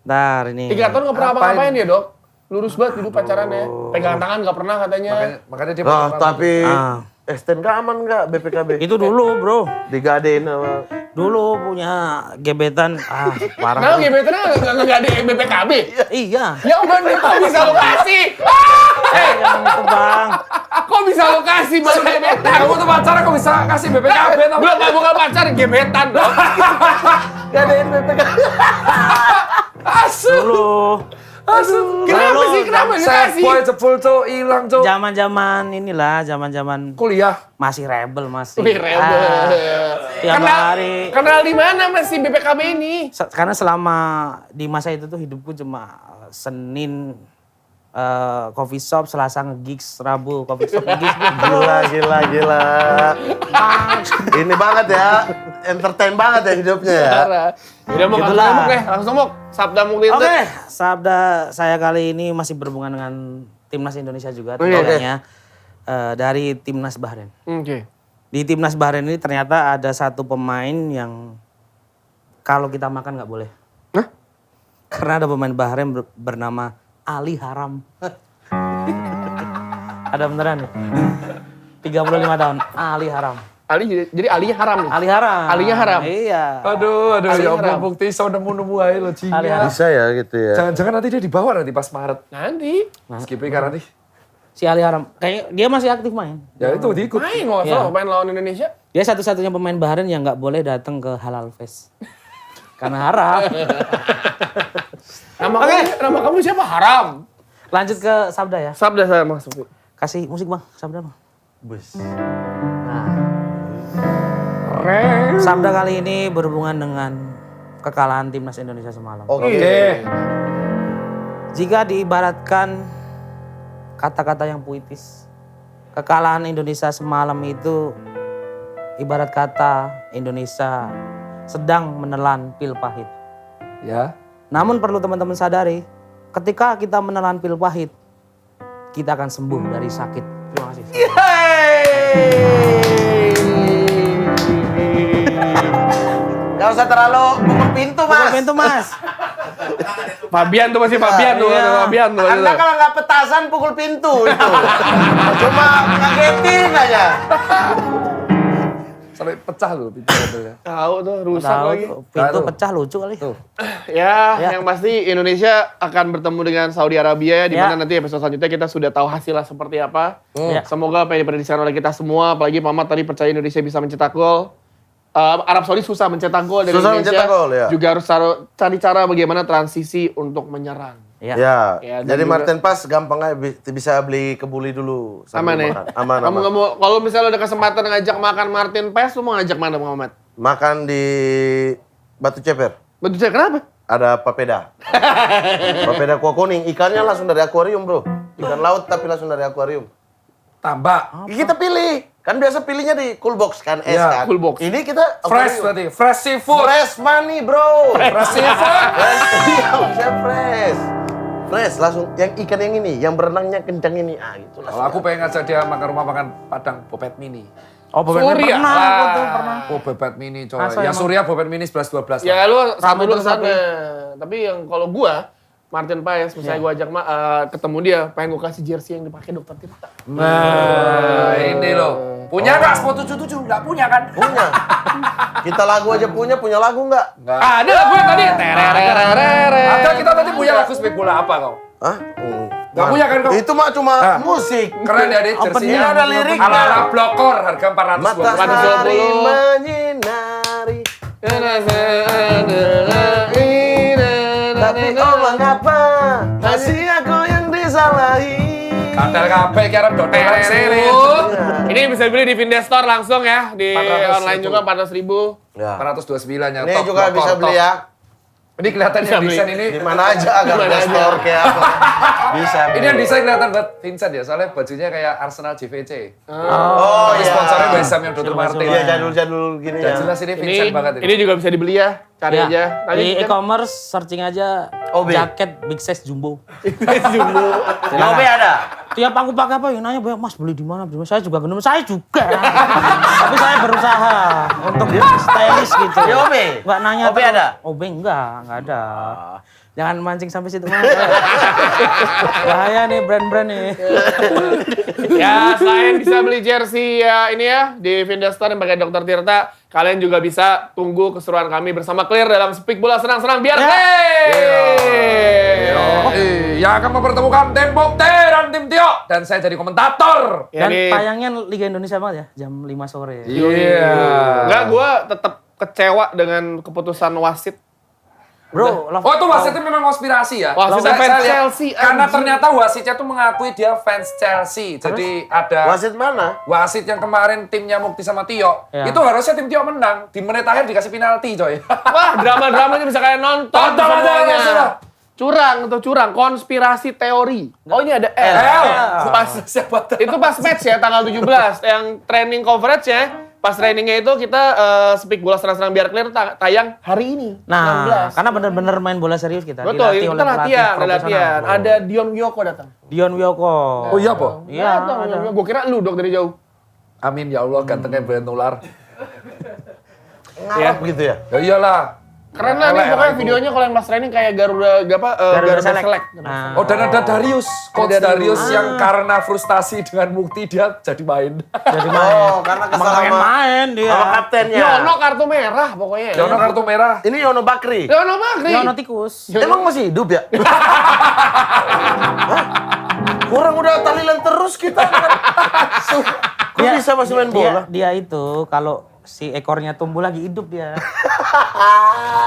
Ntar ini. 3 tahun gak pernah Ngapain? apa-ngapain dia Dok. Lurus banget hidup pacarannya. Pegang tangan gak pernah katanya. Makanya dia Tapi Ah. STNK aman nggak BPKB? Itu dulu bro. Digadein sama. Dulu punya gebetan. Parah. Nah gebetannya gak ada BPKB. Iya. Ya udah nih kok bisa lo kasih? Jangan itu bang. Kok bisa lo kasih baru gebetan? Kamu tuh pacaran kok bisa kasih BPKB tau? Bukan pacar, gebetan dong. Gadein BPKB. Dulu. Kenapa sih? Kenapa dikasih? Boy jebol cok hilang cok. Zaman-zaman inilah, zaman-zaman Kuliah. masih rebel masih. Wih, rebel. Tiap hari. Kenal di mana masih BPKB ini? Karena selama di masa itu tuh hidupku cuma Senin coffee shop, Selasa nge-gigs, Rabu coffee shop nge-gigs. Gila. Ini banget ya. Entertain banget ya hidupnya ya. Udah mau Gitulah. langsung deh, langsung mau Sabda Mukti. Oke, sabda saya kali ini masih berhubungan dengan Timnas Indonesia juga Oke. tentunya. Dari Timnas Bahrain. Oke. Di Timnas Bahrain ini ternyata ada satu pemain yang kalau kita makan nggak boleh. Hah? Karena ada pemain Bahrain bernama Ali Haram. Ada beneran nih. 35 tahun, Ali Haram. Ali jadi Ali haram nih. Ali Haram. Alinya haram. Iya. Aduh, Ali ya haram. Allah bukti so nemu aja lo Ali haram. Bisa ya gitu ya. Jangan-jangan nanti dia dibawa nanti pas Maret. Nanti. Skip kan nanti. Si Ali Haram. Kayaknya dia masih aktif main. Ya itu diikut. Main nggak Iya. salah main lawan Indonesia. Dia satu-satunya pemain Bahrain yang nggak boleh datang ke Halal Fest. Karena haram. Nama kamu siapa? Haram. Lanjut ke sabda ya. Sabda saya masuk. Kasih musik bang, sabda bang. Bus. Sabda kali ini berhubungan dengan kekalahan timnas Indonesia semalam. Oke. Jika diibaratkan kata-kata yang puitis, kekalahan Indonesia semalam itu ibarat kata Indonesia sedang menelan pil pahit. Ya. Namun perlu teman-teman sadari, ketika kita menelan pil pahit, kita akan sembuh dari sakit. Terima kasih. Gak usah terlalu pukul pintu, Mas. Pukul pintu, Mas. Fabian tuh masih Fabian tuh, Iya. Fabian tuh. Anda kalau nggak petasan pukul pintu itu. Cuma ngagetin aja. Sampai pecah loh pintu-pintunya. Tahu tuh, rusak Tahu lagi. tuh, pintu Tahu. pecah lucu kali. Tuh. Ya, Ya. yang pasti Indonesia akan bertemu dengan Saudi Arabia, di mana Ya. nanti episode selanjutnya kita sudah tahu hasilnya seperti apa. Ya. Semoga apa yang diprediksi oleh kita semua, apalagi Mamat tadi percaya Indonesia bisa mencetak gol. Arab Saudi susah mencetak gol dari Susah Indonesia. mencetak gol, ya. Juga harus cari cara bagaimana transisi untuk menyerang. Ya. Ya, Ya, dan jadi juga- Martin Pas gampang aja bisa beli kebuli dulu. sambil Aman ya? makan. Aman, Kamu aman. nggak mau, kalau misalnya ada kesempatan ngajak makan Martin Pes, lu mau ngajak mana Muhammad? Makan di Batu Ceper. Betul saya kenapa? Ada papeda. Papeda kuah kuning. Ikannya langsung dari akuarium, bro. Ikan laut tapi langsung dari akuarium. Tambah. Kita pilih. Kan biasa pilihnya di cool box kan, es Iya, kan. cool box. Ini kita Fresh akuarium. berarti. Fresh seafood. Fresh money, bro. Fresh seafood. Iya, bisa fresh. Fresh, langsung. Yang ikan yang ini, yang berenangnya kencang ini. Ah, gitu Kalau aku pengen ngajak dia makan rumah makan Padang Bobet Mini. Oh, Surya. pernah aku tuh, Wah. pernah. Oh, Bobet Mini coy. Masa Yang emang? Surya Bobet Mini 11-12 Ya lu sama dulu terus kesana. Tapi yang kalau gua Martin Paes, misalnya gua ajak ketemu dia, pengen gua kasih jersey yang dipakai Dokter Tirta. Nah, ini loh. Punya nggak Sport 77? Nggak punya kan? Punya. Kita lagu aja punya lagu nggak? Nggak. Ada lagu yang tadi. Tererererere. Ada kita tadi punya lagu speak bola apa kau? Hah? Nggak punya kan kau? Itu mah cuma Ah. musik. Keren ya, jersey Ini ada liriknya. ala-ala blokor harga 420. Matahari menyinari, tapi Allah ngapa? Masih aku yang disalahi. Kadal kabeh ki arep dodolan Ini bisa dibeli di Vindes Store langsung ya, di 400 online juga 400.000. Ya. 429 yang Ini top juga blokor, bisa top. beli ya. Ini kelihatan Bisa yang beli. desain ini. Di mana aja agar Di mana ada aja. store kayak apa. Bisa. Ini beli. yang desain kelihatan buat Vincent ya, soalnya bajunya kayak Arsenal JVC. Oh Ini iya. sponsornya West Ham yang Dr. Martin. Iya, jadul-jadul gini Dan ya. jelas ini Ini Vincent banget ini juga bisa dibeli ya, cari Ya, aja. di e-commerce searching aja OB. jaket big size jumbo. Jumbo. Di OB ada. Tiap aku pakai apa yang nanya, Mas beli di mana? Saya juga belum, saya juga. Tapi saya berusaha untuk stylish gitu. Di OB? Enggak nanya OB terus. ada? OB enggak ada. Jangan mancing sampai situ. Mas. Bahaya nih brand-brand nih. Ya, selain bisa beli jersey ya ini ya di Vindes Store yang pakai Dokter Tirta, kalian juga bisa tunggu keseruan kami bersama Clear dalam Speak Bola Senang-Senang biar Yang akan mempertemukan tim Bokte dan tim Tio. Dan saya jadi komentator. Ya, Dan ini- tayangnya Liga Indonesia banget ya, jam 5 sore. Iya. Enggak, gue tetap kecewa dengan keputusan wasit. Bro, Oh itu wasitnya memang konspirasi ya? Wasitnya fans lihat, Chelsea, karena anjing. ternyata wasitnya tuh mengakui dia fans Chelsea. Jadi ada Wasit mana? wasit yang kemarin timnya Mukti sama Tio. Ya. Itu harusnya tim Tio menang. Di menit akhir dikasih penalti coy. Wah, drama-dramanya bisa kalian nonton Tonton aja, semuanya. sudah. Curang atau curang, konspirasi teori. Oh ini ada L. Pas, Siapa tahu. itu pas match ya, tanggal 17. Yang training coverage ya. Pas trainingnya itu kita Speak Bola Senang-Senang biar Clear tayang hari ini. Nah, 16. karena bener-bener main bola serius kita. Betul, Dilatih ini oleh kita pelatih latihan, ada profesional. latihan. Ada Dion Wiyoko datang. Dion Wiyoko. Oh iya po? Iya, ada. Gue kira lu dok dari jauh. Amin ya Allah gantengnya Brian Nular. Ngarap gitu ya? Ya iyalah. Keren lah nih pokoknya videonya kalau yang pas training kayak Garuda Garuda Select. Nah, Oh dan ada Darius, coach Darius yang karena frustasi dengan Mukti dia jadi main. jadi main. Oh, karena kesal Emang pengen sama main dia. sama kaptennya. Yono kartu merah pokoknya. Yono kartu merah. Ini Yono Bakri. Yono Bakri. Yono tikus. Emang masih hidup ya? Hah? Kurang udah tahlilan terus kita kan. Kok Dia- bisa masih main bola? Dia itu kalau si ekornya tumbuh lagi hidup dia.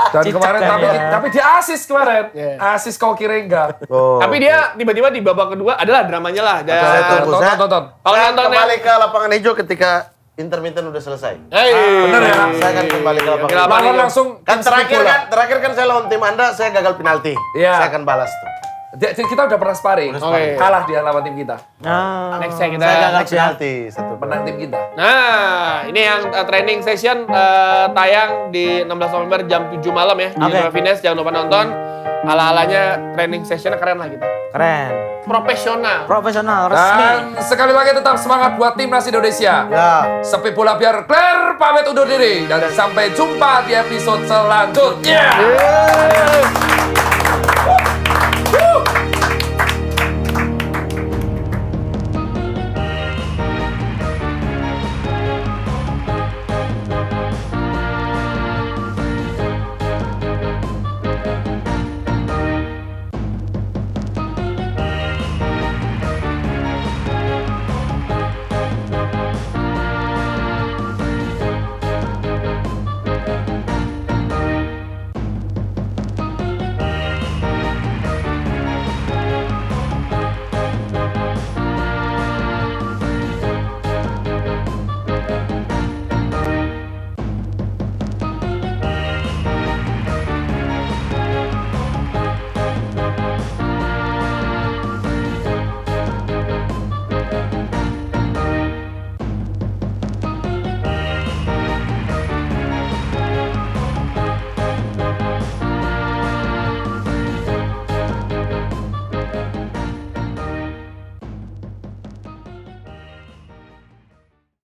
Dan Cicak kemarin kan tapi, ya. tapi dia asis kemarin. Iya. Asis Koki Rengga. Oh. Tapi dia tiba-tiba di babak kedua adalah dramanya lah. Saya tunggu. Tonton. Kalau Saya nonton kembali ke lapangan hijau ketika intermittent udah selesai. Bener ya? Saya akan kembali ke lapangan. Lawan langsung Kan terakhir bola. kan saya lawan tim Anda, saya gagal penalti. Iya. Saya akan balas tuh. Kita udah pernah sparring. sparring. Kalah dia lawan tim kita. Nah, Next ya kita. Saya gagal next ya. penalti satu. Menang tim kita. Nah, ini yang training session tayang di 16 November jam 7 malam ya. Di Oke. Novines, jangan lupa nonton. Ala-alanya training sessionnya keren lah kita. keren. Profesional. Profesional, resmi. Dan sekali lagi tetap semangat buat timnas Indonesia. Ya. Sepi bola biar Claire pamit undur diri dan sampai jumpa di episode selanjutnya. Yeay.